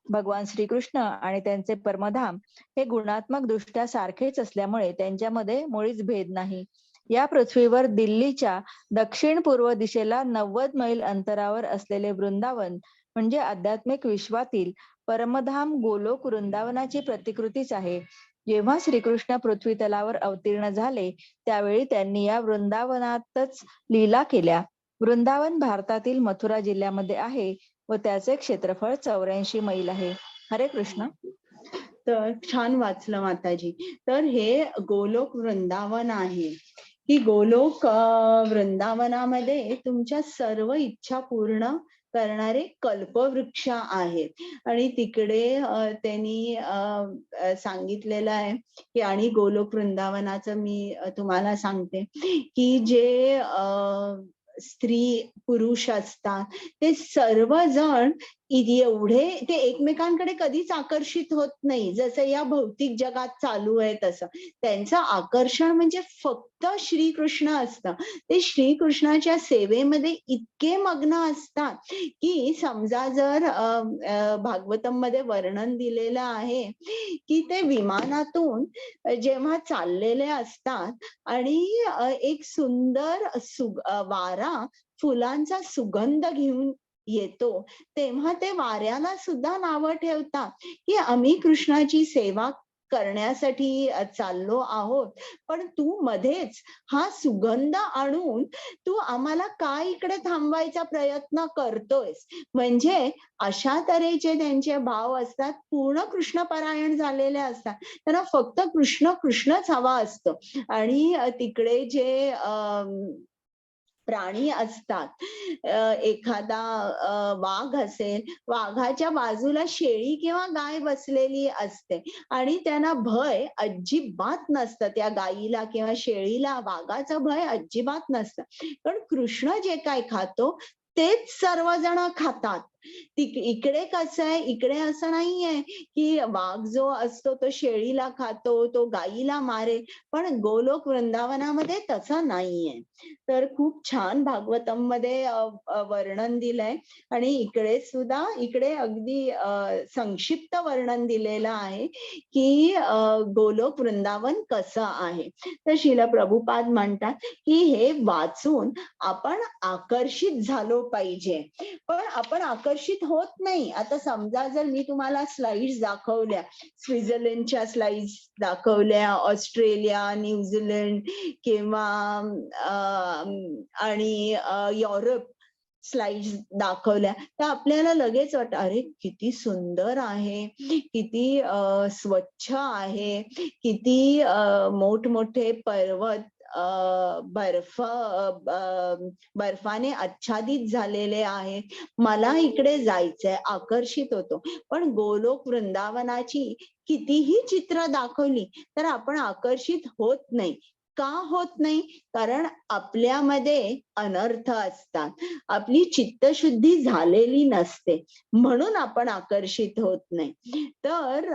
भगवान श्रीकृष्ण आणि त्यांचे परमधाम हे गुणात्मक दृष्ट्या सारखेच असल्यामुळे त्यांच्यामध्ये मुळीच भेद नाही. या पृथ्वीवर दिल्लीच्या दक्षिण पूर्व दिशेला 90 मैल अंतरावर असलेले वृंदावन म्हणजे आध्यात्मिक विश्वातील परमधाम गोलोक वृंदावनाची प्रतिकृतीच आहे. जेव्हा श्रीकृष्ण पृथ्वी तलावर अवतीर्ण झाले त्यावेळी त्यांनी या वृंदावनातच लीला केल्या. वृंदावन भारतातील मथुरा जिल्ह्यामध्ये आहे व त्याचे क्षेत्रफळ 84 मैल आहे. हरे कृष्ण. तर छान वाचलं माताजी. तर हे गोलोक वृंदावन आहे की गोलोक वृंदावनामध्ये तुमच्या सर्व इच्छा पूर्ण करणारे कल्पवृक्ष आहेत. आणि तिकडे त्यांनी सांगितलेलं आहे की, आणि गोलोक वृंदावनाचं मी तुम्हाला सांगते की जे स्त्री पुरुष असतात ते सर्वजण एवढे ते एकमेकांकडे कधीच आकर्षित होत नाही, जसं या भौतिक जगात चालू आहे तसं. त्यांचं आकर्षण म्हणजे फक्त श्रीकृष्ण असतं. ते श्रीकृष्णाच्या सेवेमध्ये इतके मग्न असतात की समजा जर भागवतम मध्ये वर्णन दिलेलं आहे की ते विमानातून जेव्हा चाललेले असतात आणि एक सुंदर वारा फुलांचा सुगंध घेऊन येतो, तेव्हा ते वाऱ्याला सुद्धा नावं ठेवतात की आम्ही कृष्णाची सेवा करण्यासाठी चाललो आहोत, पण तू मध्येच हा सुगंध आणून तू आम्हाला का इकडे थांबवायचा प्रयत्न करतोयस. म्हणजे अशा तऱ्हेचे त्यांचे भाव असतात. पूर्ण कृष्णपरायण झालेले असतात. त्यांना फक्त कृष्ण कृष्णच हवा असतो. आणि तिकडे जे प्राणी असतात, एखादा वाघ असेल, वाघाच्या बाजूला शेळी किंवा गाय बसलेली असते आणि त्यांना भय अजिबात नसतं. त्या गायीला किंवा शेळीला वाघाचं भय अजिबात नसतं. पण कृष्ण जे काय खातो तेच सर्वजण खातात. इकडे कसं आहे, इकडे असं नाहीये की वाघ जो असतो तो शेळीला खातो, तो गायीला मारे, पण गोलोक वृंदावनामध्ये तसं नाहीये. तर खूप छान भागवतम मध्ये वर्णन दिलंय. आणि इकडे सुद्धा इकडे अगदी संक्षिप्त वर्णन दिलेलं आहे की गोलोक वृंदावन कसं आहे. तर श्रील प्रभुपाद म्हणतात की हे वाचून आपण आकर्षित झालो पाहिजे, पण आपण आकर्षित होत नाही. आता समजा जर मी तुम्हाला स्लाइड्स दाखवल्या, स्वित्झर्लंडच्या स्लाइड्स दाखवल्या, ऑस्ट्रेलिया, न्यूझीलंड किंवा आणि युरोप स्लाइड्स दाखवल्या, तर आपल्याला लगेच वाटतं अरे किती सुंदर आहे, किती स्वच्छ आहे, किती मोठमोठे पर्वत बर्फाने आच्छादित झालेले आहे. मला इकडे जायचंय, आकर्षित होतो. पण गोलोक वृंदावनाची कितीही चित्र दाखवली तर आपण आकर्षित होत नाही. का होत नाही? कारण आपल्यामध्ये अनर्थ असतात, आपली चित्तशुद्धी झालेली नसते, म्हणून आपण आकर्षित होत नाही. तर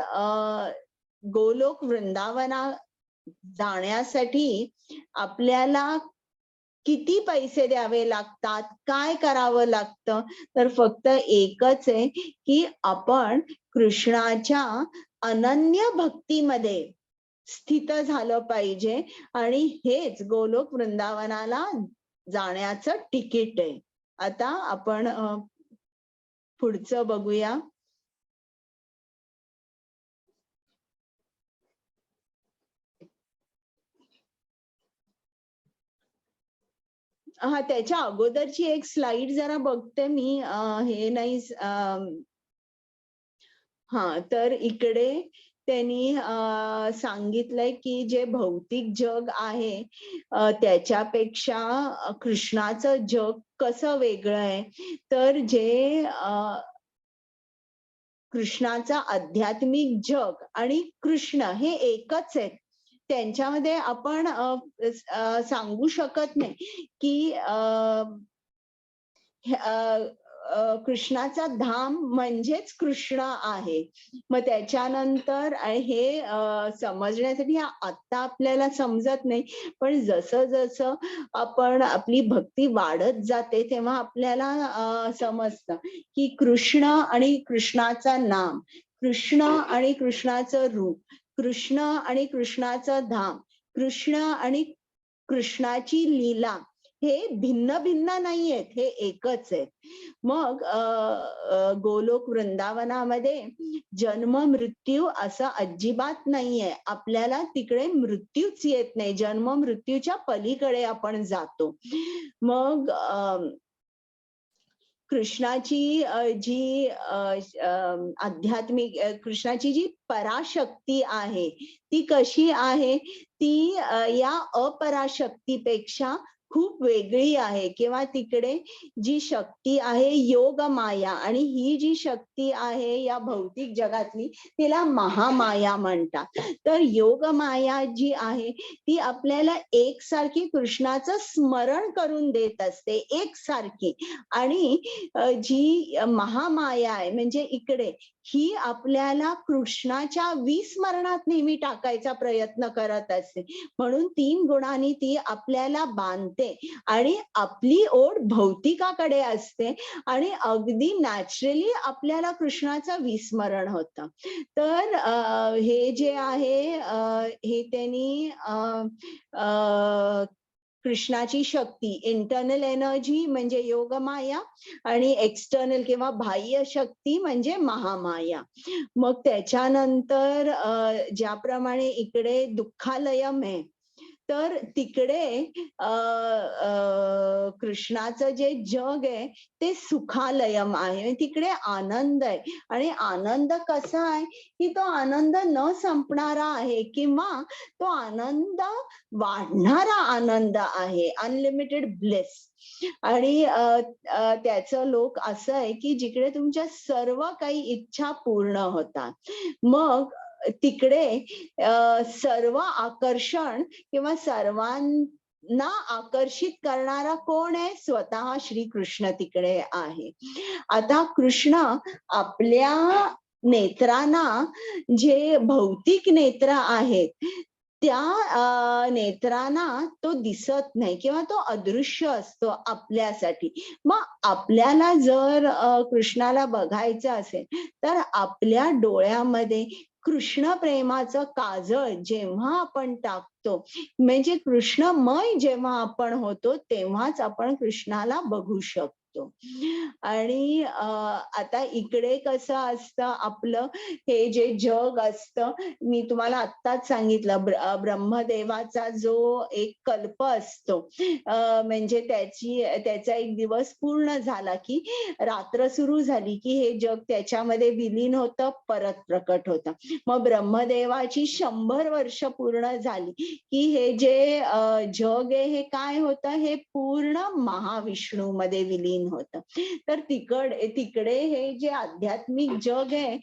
गोलोक वृंदावना जाण्यासाठी आपल्याला किती पैसे द्यावे लागतात, काय करावं लागतं? तर फक्त एकच आहे की आपण कृष्णाच्या अनन्य भक्तीमध्ये स्थित झालं पाहिजे. आणि हेच गोलोक वृंदावनाला जाण्याचं तिकीट आहे. आता आपण पुढचं बघूया. हा, त्याच्या अगोदरची एक स्लाइड जरा बघते मी. हे नाही हा, तर इकडे त्यांनी सांगितलंय की जे भौतिक जग आहे त्याच्यापेक्षा कृष्णाचं जग कसं वेगळं आहे. तर जे कृष्णाचं आध्यात्मिक जग आणि कृष्ण हे एकच आहेत. त्यांच्यामध्ये आपण सांगू शकत नाही की कृष्णाचा धाम म्हणजेच कृष्ण आहे. मग त्याच्यानंतर हे समजण्यासाठी आता आपल्याला समजत नाही, पण जसं जसं आपण आपली भक्ती वाढत जाते तेव्हा आपल्याला समजतं की कृष्ण आणि कृष्णाचं नाम, कृष्ण आणि कृष्णाचं रूप, कृष्ण आणि कृष्णाचं धाम, कृष्ण आणि कृष्णाची लीला हे भिन्न भिन्न नाहीयेत, हे एकच आहे. मग गोलोक वृंदावनामध्ये जन्म मृत्यू असं अजिबात नाहीये. आपल्याला तिकडे मृत्यूच येत नाही, जन्म मृत्यूच्या पलीकडे आपण जातो. मग कृष्णाची जी आध्यात्मिक कृष्णाची जी पराशक्ती आहे ती कशी आहे, ती या अपराशक्तीपेक्षा खूप वेगळी आहे. किंवा तिकडे जी शक्ती आहे योग माया, आणि ही जी शक्ती आहे या भौतिक जगातली तिला महामाया म्हणतात. तर योग माया जी आहे ती आपल्याला एकसारखी कृष्णाचं स्मरण करून देत असते, एकसारखी. आणि जी महामाया आहे म्हणजे इकडे, ही आपल्याला कृष्णाच्या विस्मरणात नेहमी टाकायचा प्रयत्न करत असते. म्हणून 3 गुणांनी ती आपल्याला बांधते आणि आपली ओढ भौतिकाकडे असते आणि अगदी नॅचरली आपल्याला कृष्णाचं विस्मरण होतं. तर हे जे आहे हे त्यांनी कृष्णाची शक्ती, इंटरनल एनर्जी म्हणजे योगमाया, आणि एक्सटर्नल किंवा बाह्य शक्ती म्हणजे महामाया. मग त्याच्यानंतर ज्याप्रमाणे इकडे दुःखालयम आहे, तर तिकडे कृष्णाचं जे जग आहे ते सुखालयम आहे, तिकडे आनंद आहे. आणि आनंद कसा आहे की तो आनंद न संपणारा आहे, किंवा तो आनंद वाढणारा आनंद आहे, अनलिमिटेड ब्लेस. आणि त्याचं लोक असं आहे की जिकडे तुमच्या सर्व काही इच्छा पूर्ण होतात. मग तिकडे सर्व आकर्षण किंवा सर्वांना आकर्षित करणारा कोण आहे, स्वतः श्रीकृष्ण तिकडे आहे. आता कृष्ण आपल्या नेत्रांना, जे भौतिक नेत्र आहेत त्या नेत्रांना तो दिसत नाही किंवा तो अदृश्य असतो आपल्यासाठी. मग आपल्याला जर कृष्णाला बघायचं असेल तर आपल्या डोळ्यामध्ये कृष्ण प्रेमाचं काजळ जेव्हा आपण टाकतो, म्हणजे कृष्णमय जेव्हा आपण होतो, तेव्हाच आपण कृष्णाला बघू शकतो. आणि आता इकडे कसं असतं आपलं हे जे जग असतं, मी तुम्हाला आत्ताच सांगितलं, ब्रह्मदेवाचा जो एक कल्प असतो, म्हणजे त्याचा एक दिवस पूर्ण झाला की रात्र सुरू झाली की हे जग त्याच्यामध्ये विलीन होतं, परत प्रकट होतं. मग ब्रह्मदेवाची 100 वर्ष पूर्ण झाली की हे जे जग आहे हे काय होतं, हे पूर्ण महाविष्णू मध्ये विलीन होतं. तर तिकडे हे जे आध्यात्मिक जग आहे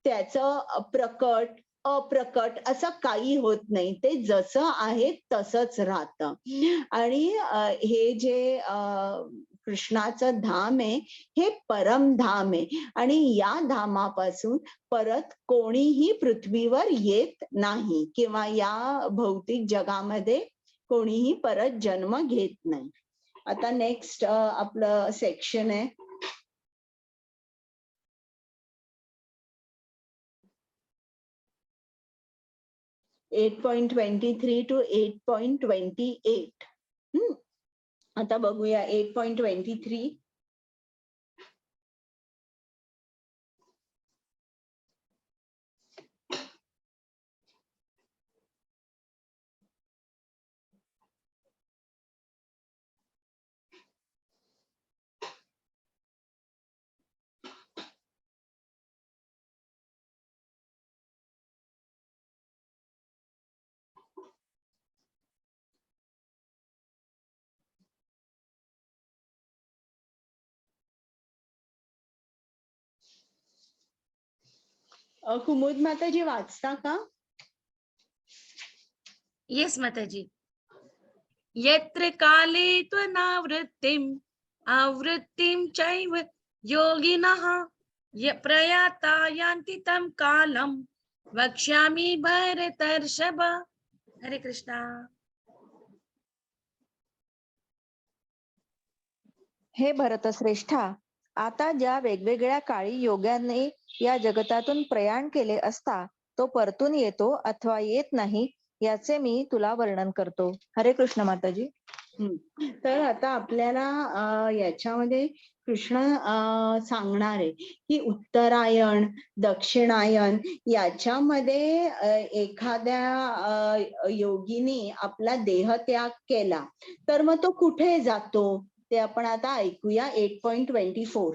त्याचं प्रकट अप्रकट असं काही होत नाही, ते जसं आहे तसंच राहतं. आणि हे जे कृष्णाचं धाम आहे हे परमधाम आहे, आणि या धामापासून परत कोणीही पृथ्वीवर येत नाही, किंवा या भौतिक जगामध्ये कोणीही परत जन्म घेत नाही. आता नेक्स्ट आपलं सेक्शन आहे 8.23 to 8.28. आता बघूया 8.23. कुमुद माताजी वाचता का? येस माताजी. यत्र काले त्वनावृत्तिम आवृत्तिम चैव योगिनः प्रयाता यान्ति तं कालम वक्ष्यामि भरतर्षभ. हरे कृष्णा. हे भरतश्रेष्ठा, आता ज्या वेगवेगळ्या काळी योग्याने या जगतातून प्रयाण केले असता तो परतून येतो अथवा येत नाही याचे मी तुला वर्णन करतो. हरे कृष्ण माताजी. तर आता आपल्याला याच्यामध्ये कृष्ण सांगणार आहे की उत्तरायण दक्षिणायन याच्यामध्ये एखाद्या योगीने आपला देहत्याग केला तर मग तो कुठे जातो, ते आपण आता ऐकूया. 8.24.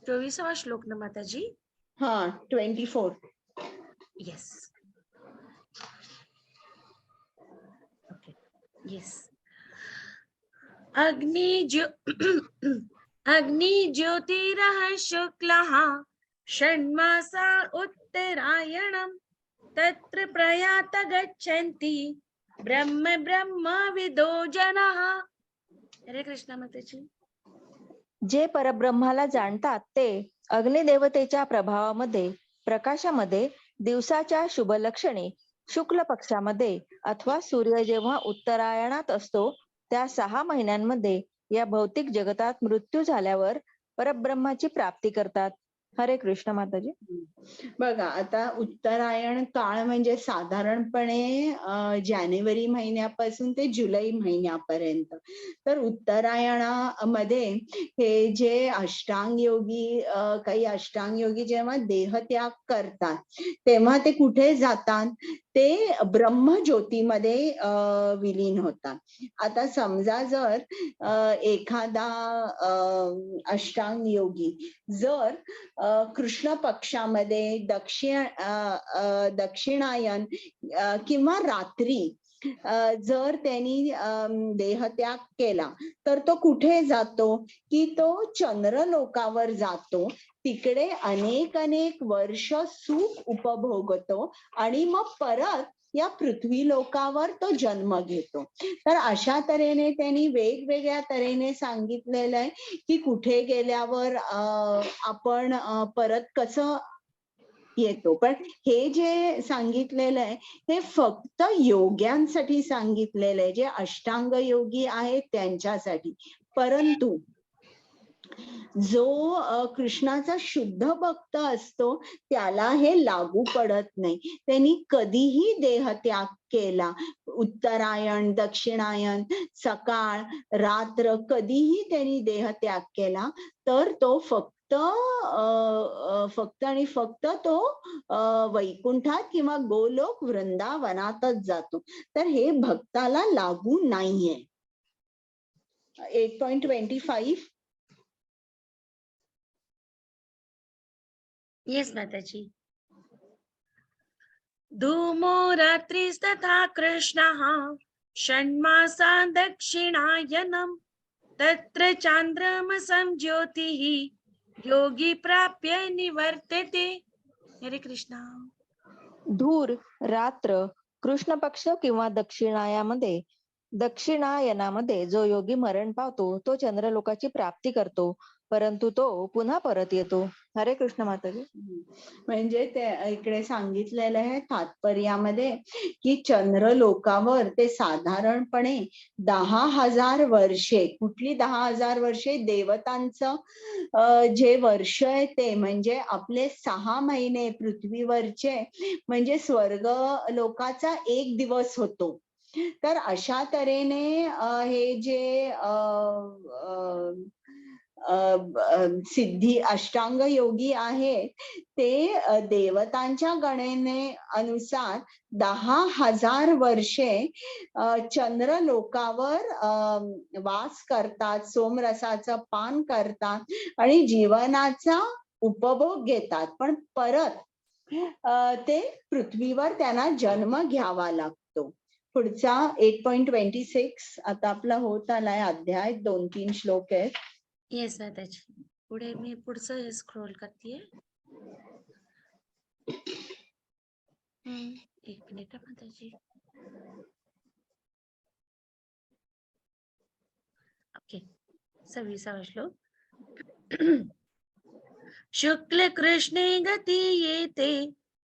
24वा श्लोक ना माताजी. हा, 24. येस. ओके. येस. अग्निज्योतिरः शुक्लः षण्मासा उत्तरायणम् तत्र प्रयात गच्छन्ति ब्रह्मविदो जनाः. हरे कृष्णा माताजी. जे परब्रह्माला जाणतात ते अग्निदेवतेच्या प्रभावामध्ये, प्रकाशामध्ये, दिवसाच्या शुभ लक्षणी, शुक्ल पक्षामध्ये अथवा सूर्य जेव्हा उत्तरायणात असतो त्या 6 महिन्यांमध्ये या भौतिक जगतात मृत्यू झाल्यावर परब्रह्माची प्राप्ती करतात. हरे कृष्ण माताजी. बघा, आता उत्तरायण काळ म्हणजे साधारणपणे जानेवारी महिन्यापासून ते जुलै महिन्यापर्यंत. तर उत्तरायणामध्ये हे जे अष्टांग योगी, काही अष्टांग योगी जेव्हा देहत्याग करतात तेव्हा ते कुठे जातात? ते ब्रह्मज्योतीमध्ये विलीन होतात. आता समजा जर एखादा अष्टांग योगी जर कृष्ण पक्षामध्ये दक्षिणायन किंवा रात्री जर त्यांनी देहत्याग केला तर तो कुठे जातो? की तो चंद्रलोकावर जातो. तिकडे अनेक वर्ष सुख उपभोगतो आणि मग परत या पृथ्वी लोकावर तो जन्म घेतो. तर अशा तऱ्हेने त्यांनी वेगवेगळ्या तऱ्हेने सांगितलेलं आहे की कुठे गेल्यावर आपण परत कसं येतो. पण हे जे सांगितलेलं आहे हे फक्त योग्यांसाठी सांगितलेलं आहे, जे अष्टांग योगी आहेत त्यांच्यासाठी. परंतु जो कृष्णाचा शुद्ध भक्त असतो त्याला हे लागू पडत नाही. त्यांनी कधीही देहत्याग केला, उत्तरायण, दक्षिणायन, सकाळ, रात्र, कधीही त्यांनी देहत्याग केला तर तो फक्त आणि फक्त तो वैकुंठात किंवा गोलोक वृंदावनातच जातो. तर हे भक्ताला लागू नाहीये. 8.25. येस माताजी. धूमो रात्रिस्तथा कृष्णः षण्मासा दक्षिणायनम् तत्र चान्द्रमसं ज्योतिः योगी प्राप्य निवर्तते. हरे कृष्णा. धूर, रात्र, कृष्ण पक्ष किंवा दक्षिणायनामध्ये जो योगी मरण पावतो तो चंद्रलोकाची प्राप्ती करतो, परंतु तो पुन्हा परत येतो. हरे कृष्ण माताजी. म्हणजे ते इकडे सांगितलेलं आहे तात्पर्यामध्ये की चंद्रलोकावर ते साधारणपणे 10,000 वर्षे, कुठली 10,000 वर्षे? देवतांचं जे वर्ष आहे ते, म्हणजे आपले 6 महिने पृथ्वीवरचे म्हणजे स्वर्ग लोकाचा 1 दिवस होतो. तर अशा तऱ्हेने हे जे सिद्धी अष्टांग योगी आहे ते देवतांच्या गणने अनुसार 10,000 वर्षे चंद्रलोकावर वास करतात, सोमरसाचं पान करतात आणि जीवनाचा उपभोग घेतात. पण परत ते पृथ्वीवर त्यांना जन्म घ्यावा लागतो. पुढचा 8.26 आता आपला होत आलाय अध्याय. 2-3 श्लोक आहेत. येस माताजी. पुढे मी पुढचं स्क्रोल करते. एक मिनिट माताजी. ओके. 26वा श्लोक. शुक्ल कृष्णे गती येते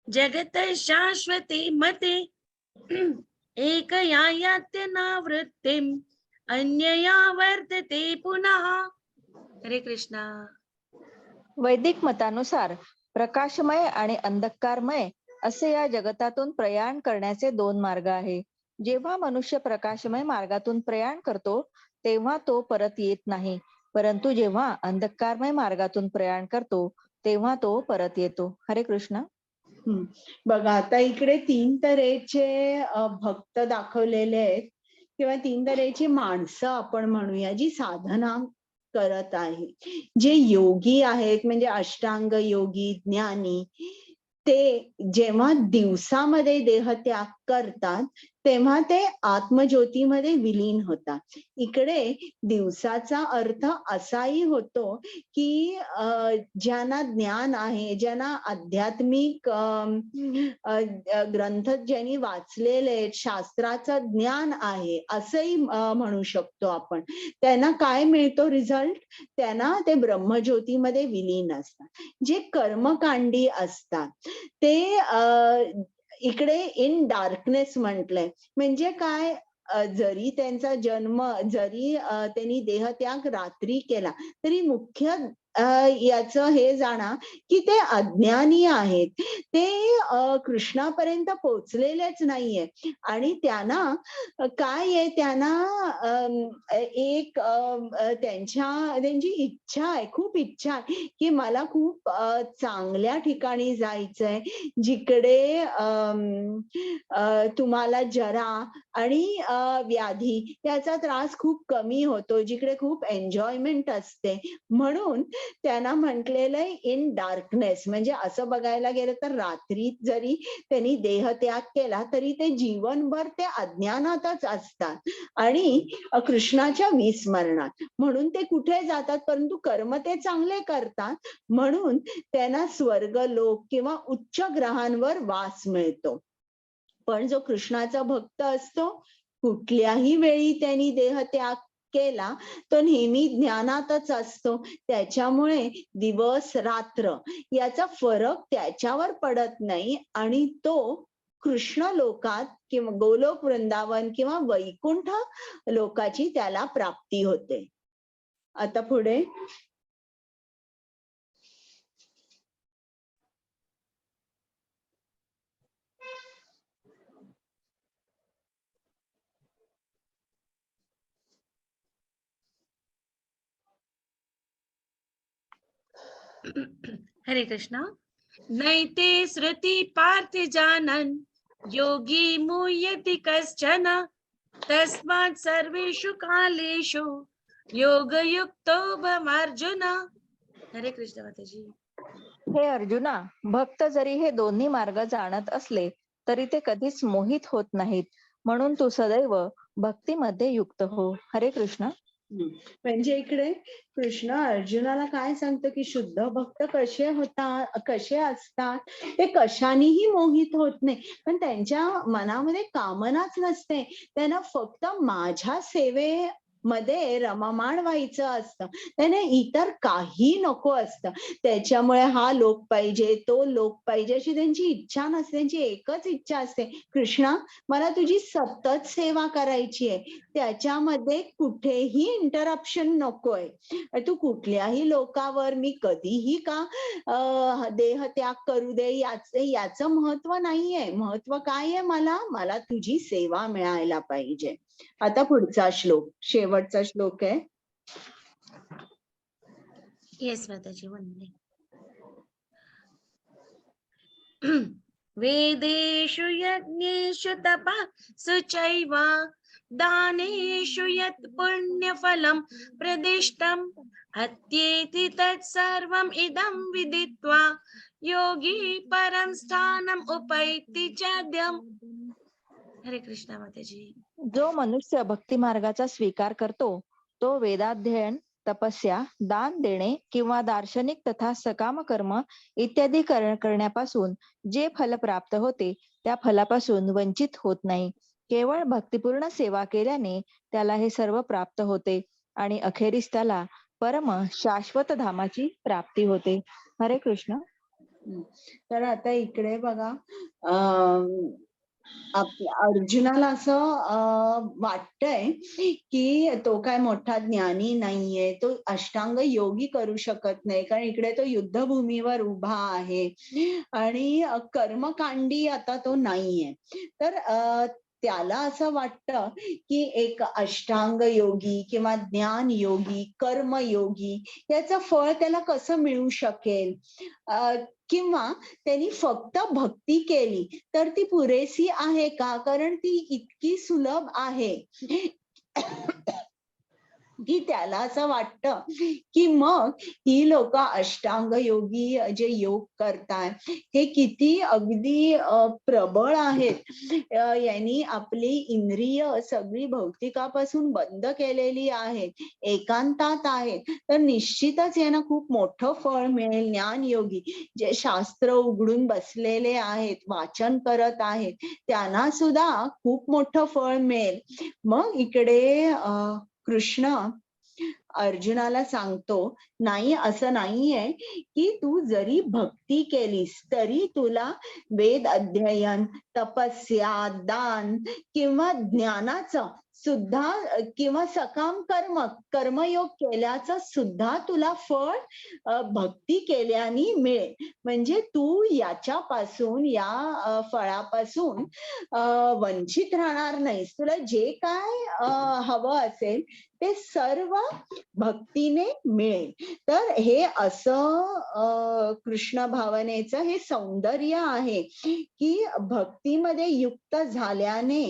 जगत शाश्वती मते एकया यात्यनावृत्तिम अन्यया वर्तते पुनः. हरे कृष्णा. वैदिक मतानुसार प्रकाशमय आणि अंधकारमय असे या जगतातून प्रयाण करण्याचे 2 मार्ग आहे. जेव्हा मनुष्य प्रकाशमय मार्गातून प्रयाण करतो तेव्हा तो परत येत नाही, परंतु जेव्हा अंधकारमय मार्गातून प्रयाण करतो तेव्हा तो परत येतो. हरे कृष्ण. बघा आता इकडे 3 तऱ्हेचे भक्त दाखवलेले आहेत किंवा 3 तऱ्हेची माणसं आपण म्हणूया जी साधना करत आहे. जे योगी आहेत म्हणजे अष्टांग योगी, ज्ञानी, ते जेव्हा दिवसामध्ये देहत्याग करतात तेव्हा ते आत्मज्योतीमध्ये विलीन होतात. इकडे दिवसाचा अर्थ असाही होतो की ज्यांना ज्ञान आहे, ज्यांना आध्यात्मिक ग्रंथ ज्यांनी वाचलेले आहेत, शास्त्राचं ज्ञान आहे असंही म्हणू शकतो आपण. त्यांना काय मिळतो रिझल्ट? त्यांना ते ब्रह्मज्योतीमध्ये विलीन असतात. जे कर्मकांडी असतात ते इकडे इन डार्कनेस म्हटलंय म्हणजे काय, जरी त्यांचा जन्म, जरी त्यांनी देहत्याग रात्री केला तरी मुख्य याचं हे जाणा की ते अज्ञानी आहेत. ते कृष्णापर्यंत पोहोचलेलेच नाहीये आणि त्यांना काय आहे, त्यांना एक त्यांची इच्छा आहे, खूप इच्छा आहे की मला खूप चांगल्या ठिकाणी जायचंय जिकडे तुम्हाला जरा आणि व्याधी याचा त्रास खूप कमी होतो, जिकडे खूप एन्जॉयमेंट असते. म्हणून त्यांना म्हटलेलं आहे इन डार्कनेस, म्हणजे असं बघायला गेलं तर रात्री जरी त्यांनी देहत्याग केला तरी ते जीवनभर ते अज्ञानातच असतात आणि कृष्णाच्या विस्मरणात. म्हणून ते कुठे जातात, परंतु कर्म ते चांगले करतात म्हणून त्यांना स्वर्ग लोक किंवा उच्च ग्रहांवर वास मिळतो. पण जो कृष्णाचा भक्त असतो कुठल्याही वेळी त्यांनी देहत्याग केला तो नेहमी ज्ञानातच असतो. त्याच्यामुळे दिवस रात्र याचा फरक त्याच्यावर पडत नाही आणि तो कृष्ण लोकात किंवा गोलोक वृंदावन किंवा वैकुंठ लोकाची त्याला प्राप्ती होते. आता पुढे हरे कृष्णा. नैते श्रुति पार्थ जानन् योगी मुह्यति कश्चन तस्मात् सर्वेषु कालेषु योगयुक्तो भवार्जुन. हरे कृष्ण माताजी. हे अर्जुना, भक्त जरी हे दोन्ही मार्ग जाणत असले तरी ते कधीच मोहित होत नाहीत. म्हणून तू सदैव भक्तीमध्ये युक्त हो. हरे कृष्ण. म्हणजे इकडे कृष्ण अर्जुनाला काय सांगतो की शुद्ध भक्त कसे असतात, ते कशानेही मोहित होत नाही, पण त्यांच्या मनामध्ये कामनाच नसते. त्यांना फक्त माझ्या सेवेमध्ये रममाण व्हायचं असतं, त्याने इतर काही नको असतं. त्याच्यामुळे हा लोक पाहिजे, तो लोक पाहिजे अशी त्यांची इच्छा नसते. त्यांची एकच इच्छा असते, कृष्णा मला तुझी सतत सेवा करायची आहे, त्याच्यामध्ये कुठेही इंटरप्शन नकोय. तू कुठल्याही लोकावर मी कधीही का देहत्याग करू दे याचं महत्व नाहीये. महत्व काय आहे, मला तुझी सेवा मिळायला पाहिजे. आता पुढचा श्लोक, शेवटचा श्लोक आहे. येस माताजी म्हणले. वेदेषु यज्ञेषु तपःसु चैव दानेषु यत् पुण्यफलं प्रदिष्टम् अत्येति तत्सर्वम् इदं विदित्वा योगी परं स्थानम् उपैति चाद्यम्. हरे कृष्णा माताजी. जो मनुष्य भक्ती मार्गाचा स्वीकार करतो तो वेदाध्ययन, तपस्या, दान देणे किंवा दार्शनिक तथा सकाम कर्म इत्यादी करण्यापासून जे फल प्राप्त होते त्या फलापासून वंचित होत नाही. केवळ भक्तिपूर्ण सेवा केल्याने त्याला हे सर्व प्राप्त होते आणि अखेरीस त्याला परम शाश्वत धामाची प्राप्ती होते. हरे कृष्ण. तर आता इकडे बघा, अर्जुनाला असं वाटतंय की तो काय मोठा ज्ञानी नाहीये, तो अष्टांग योगी करू शकत नाही, कारण इकडे तो युद्धभूमीवर उभा आहे आणि कर्मकांडी आता तो नाहीये. तर त्याला असं वाटतं की एक अष्टांग योगी किंवा ज्ञान योगी, कर्मयोगी याचं फळ त्याला कसं मिळू शकेल, किंवा त्यांनी फक्त भक्ती केली तर ती पुरेसी आहे का? कारण ती इतकी सुलभ आहे की त्याला असं वाटतं की मग ही लोक अष्टांग योगी जे योग करताय हे किती अगदी प्रबळ आहेत. यांनी आपली इंद्रिय सगळी भौतिकापासून बंद केलेली आहेत, एकांतात आहेत, तर निश्चितच यांना खूप मोठं फळ मिळेल. ज्ञान योगी जे शास्त्र उघडून बसलेले आहेत, वाचन करत आहेत, त्यांना सुद्धा खूप मोठं फळ मिळेल. मग इकडे कृष्ण अर्जुनाला सांगतो, नाही असं नाहीये की तू जरी भक्ती केलीस तरी तुला वेद अध्ययन, तपस्या, दान किंवा ज्ञानाचं सुद्धा किंवा सकाम कर्मयोग केल्याचं सुद्धा तुला फळ भक्ती केल्याने मिळेल. म्हणजे तू याच्यापासून या फळापासून वंचित राहणार नाहीस. तुला जे काय हवं असेल ते सर्व भक्तीने मिळेल. तर हे असं कृष्ण भावनेचं हे सौंदर्य आहे की भक्तीमध्ये युक्त झाल्याने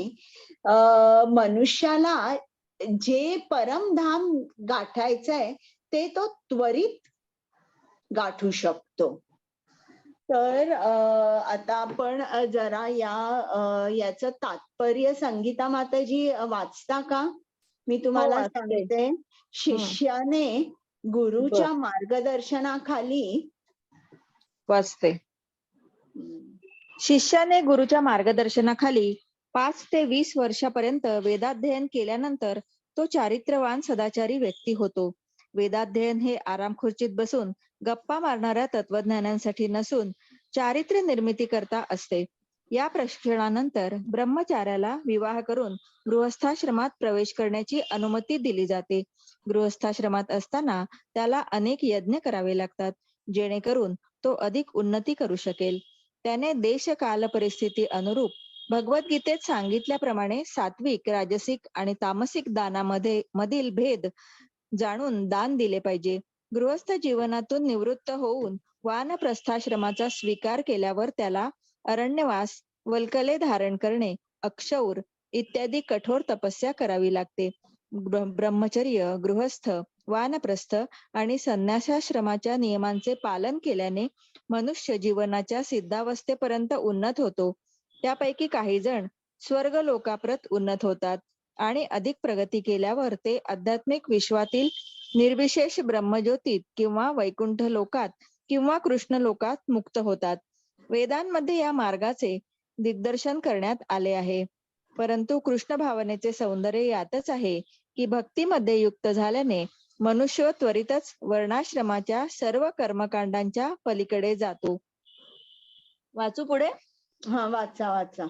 मनुष्याला जे परमधाम गाठायचंय ते तो त्वरित गाठू शकतो. तर आता आपण जरा याचं तात्पर्य संगीता माताजी वाचता का? मी तुम्हाला वाचते. सांगते. शिष्याने गुरुच्या मार्गदर्शनाखाली वाचते. शिष्याने गुरुच्या मार्गदर्शनाखाली 5 ते 20 वर्षापर्यंत वेदाध्ययन केल्यानंतर तो चारित्र्यवान सदाचारी व्यक्ती होतो. वेदाध्ययन हे आराम खुर्चीत बसून गप्पा मारणाऱ्या तत्वज्ञानांसाठी नसून चारित्र्य निर्मिती करता असते. या प्रशिक्षणानंतर ब्रह्मचार्याला विवाह करून गृहस्थाश्रमात प्रवेश करण्याची अनुमती दिली जाते. गृहस्थाश्रमात असताना त्याला अनेक यज्ञ करावे लागतात, जेणेकरून तो अधिक उन्नती करू शकेल. त्याने देश काल परिस्थिती अनुरूप भगवद्गीतेत सांगितल्याप्रमाणे सात्विक, राजसिक आणि तामसिक मधील भेद जाणून दान दिले पाहिजे. गृहस्थ जीवनातून निवृत्त होऊन वानप्रस्थाश्रमाचा स्वीकार केल्यावर त्याला अरण्यवास, वल्कले धारण करणे, अक्षौर इत्यादी कठोर तपस्या करावी लागते. ब्रह्मचर्य, गृहस्थ, वानप्रस्थ आणि संन्यासाश्रमाच्या नियमांचे पालन केल्याने मनुष्य जीवनाच्या सिद्धावस्थेपर्यंत उन्नत होतो. त्यापैकी काही जण स्वर्ग लोकाप्रत उन्नत होतात आणि अधिक प्रगती केल्यावर ते आध्यात्मिक विश्वातील निर्विशेष ब्रह्मज्योतीत किंवा वैकुंठ लोकात किंवा कृष्ण लोकात मुक्त होतात. वेदांमध्ये या मार्गाचे दिग्दर्शन करण्यात आले आहे. परंतु कृष्ण भावनेचे सौंदर्य यातच आहे की भक्तीमध्ये युक्त झाल्याने मनुष्य त्वरितच वर्णाश्रमाच्या सर्व कर्मकांडांच्या पलीकडे जातो. वाचू पुढे? हा, वाचा.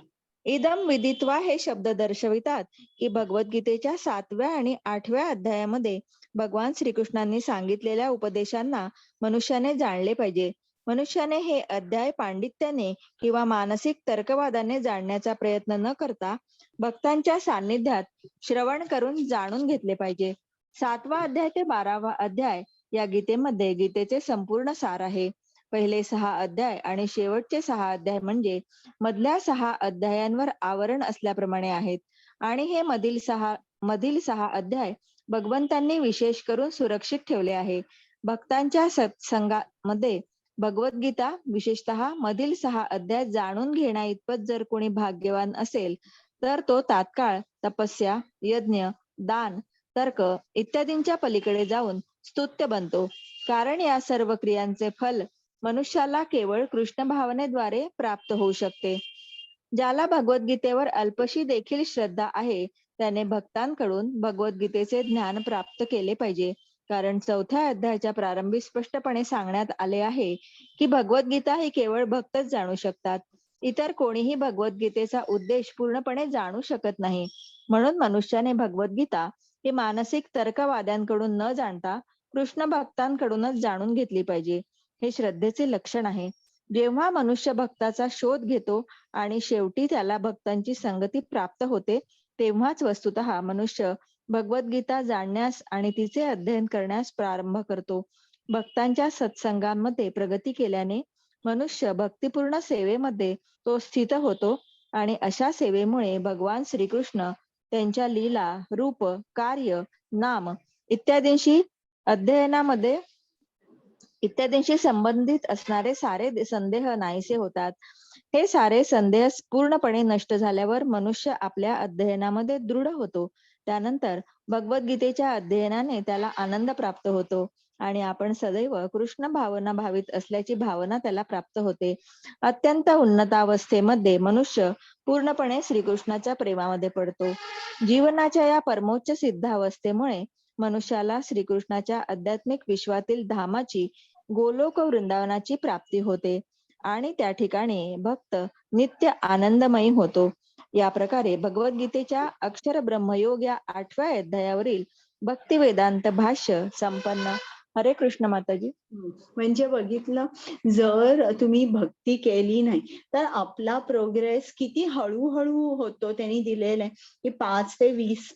इदम विदित्वा हे शब्द दर्शवितात की भगवद्गीतेच्या 7व्या आणि 8व्या अध्यायामध्ये भगवान श्रीकृष्णांनी सांगितलेल्या उपदेशांना मनुष्याने जाणले पाहिजे. मनुष्याने हे अध्याय पांडित्याने किंवा मानसिक तर्कवादाने जाणण्याचा प्रयत्न न करता भक्तांच्या सान्निध्यात श्रवण करून जाणून घेतले पाहिजे. 7वा अध्याय ते 12वा अध्याय या गीतेमध्ये गीतेचे संपूर्ण सार आहे. पहिले 6 अध्याय आणि शेवटचे 6 अध्याय म्हणजे मधल्या 6 अध्यायांवर आवरण असल्याप्रमाणे आहेत आणि हे मधील सहा अध्याय भगवंतांनी विशेष करून सुरक्षित ठेवले आहे. भक्तांच्या सत्संगामध्ये भगवद्गीता विशेषतः मधील 6 अध्याय जाणून घेण्या इतपत जर कोणी भाग्यवान असेल तर तो तात्काळ तपस्या, यज्ञ, दान, तर्क इत्यादींच्या पलीकडे जाऊन स्तुत्य बनतो. कारण या सर्व क्रियांचे फल मनुष्याला केवळ कृष्ण भावनेद्वारे प्राप्त होऊ शकते. ज्याला भगवद्गीतेवर अल्पशी देखील श्रद्धा आहे त्याने भक्तांकडून भगवद्गीतेचे ज्ञान प्राप्त केले पाहिजे. कारण 4थ्या अध्यायाच्या प्रारंभी स्पष्टपणे सांगण्यात आले आहे की भगवद्गीता ही केवळ भक्तच जाणू शकतात. इतर कोणीही भगवद्गीतेचा उद्देश पूर्णपणे जाणू शकत नाही. म्हणून मनुष्याने भगवद्गीता ही मानसिक तर्कवाद्यांकडून न जाणता कृष्ण भक्तांकडूनच जाणून घेतली पाहिजे. हे श्रद्धेचे लक्षण आहे. जेव्हा मनुष्य भक्ताचा शोध घेतो आणि शेवटी त्याला भक्तांची संगती प्राप्त होते तेव्हाच वस्तुतः मनुष्य भगवद्गीता जाणण्यास आणि तिचे अध्ययन करण्यास प्रारंभ करतो. भक्तांच्या सत्संगांमध्ये प्रगती केल्याने मनुष्य भक्तिपूर्ण सेवेमध्ये तो स्थित होतो आणि अशा सेवेमुळे भगवान श्रीकृष्ण त्यांच्या लीला, रूप, कार्य, नाम इत्यादींशी अध्ययनामध्ये इत्यादींशी संबंधित असणारे सारे संदेह नाहीसे होतात. हे सारे संदेह पूर्णपणे नष्ट झाल्यावर मनुष्य आपल्या अध्ययनामध्ये दृढ होतो. त्यानंतर भगवद्गीतेच्या अध्ययनाने त्याला आनंद प्राप्त होतो आणि आपण सदैव कृष्ण भावना भावित असल्याची भावना त्याला प्राप्त होते. अत्यंत उन्नतावस्थेमध्ये मनुष्य पूर्णपणे श्रीकृष्णाच्या प्रेमामध्ये पडतो. जीवनाच्या या परमोच्च सिद्धावस्थेमुळे मनुष्याला श्रीकृष्णाच्या आध्यात्मिक विश्वातील धामाची, गोलोक वृंदावनाची प्राप्ती होते आणि त्या ठिकाणी भक्त नित्य आनंदमयी होतो. या प्रकारे भगवद्गीतेच्या अक्षर ब्रह्मयोग या 8व्या अध्यायावरील भक्ती वेदांत भाष्य संपन्न. हरे कृष्ण माताजी. म्हणजे बघितलं, जर तुम्ही भक्ती केली नाही तर आपला प्रोग्रेस किती हळूहळू होतो. त्यांनी दिलेलं आहे की 5 ते 20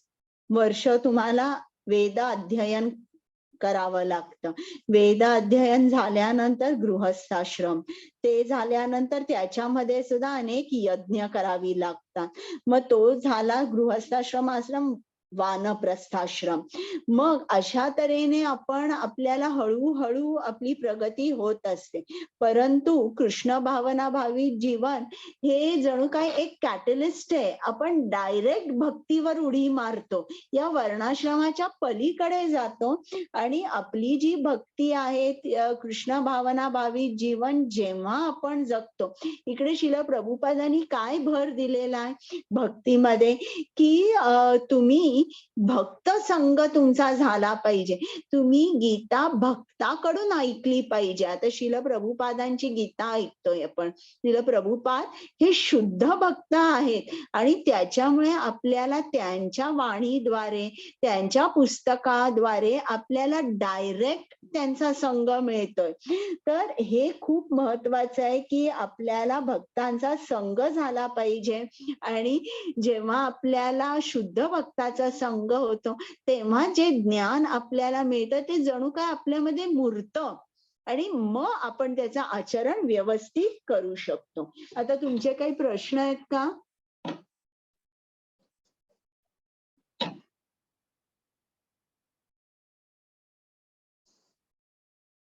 वर्ष तुम्हाला वेद अध्ययन करावं लागतं. वेद अध्ययन झाल्यानंतर गृहस्थाश्रम, ते झाल्यानंतर त्याच्यामध्ये सुद्धा अनेक यज्ञ करावी लागतात. मग तो झाला गृहस्थाश्रम, आश्रम, वानप्रस्थाश्रम. मग अशा तऱ्हेने आपल्याला हळूहळू आपली प्रगती होत असते. परंतु कृष्ण भावना भावित जीवन हे जणू काय एक कॅटलिस्ट आहे. आपण डायरेक्ट भक्तीवर उडी मारतो, या वर्णाश्रमाच्या पलीकडे जातो आणि आपली जी भक्ती आहे, कृष्ण भावना भावित जीवन जेव्हा आपण जगतो, इकडे शिला प्रभुपादांनी काय भर दिलेला आहे भक्तीमध्ये, की तुम्ही भक्त संग तुमचा झाला पाहिजे. तुम्ही गीता भक्ताकडून ऐकली पाहिजे. आता शिला प्रभुपादांची गीता ऐकतोय आपण. शिला प्रभुपाद हे शुद्ध भक्त आहेत आणि त्याच्यामुळे आपल्याला त्यांच्या वाणीद्वारे, त्यांच्या पुस्तकाद्वारे आपल्याला डायरेक्ट त्यांचा संग मिळतोय. तर हे खूप महत्वाचं आहे की आपल्याला भक्तांचा संग झाला पाहिजे आणि जेव्हा आपल्याला शुद्ध भक्ताचा संग होतो तेव्हा जे ज्ञान आपल्याला मिळतं ते जणू काय आपल्यामध्ये मुरतं आणि मग आपण त्याचं आचरण व्यवस्थित करू शकतो. आता तुमचे काही प्रश्न आहेत का?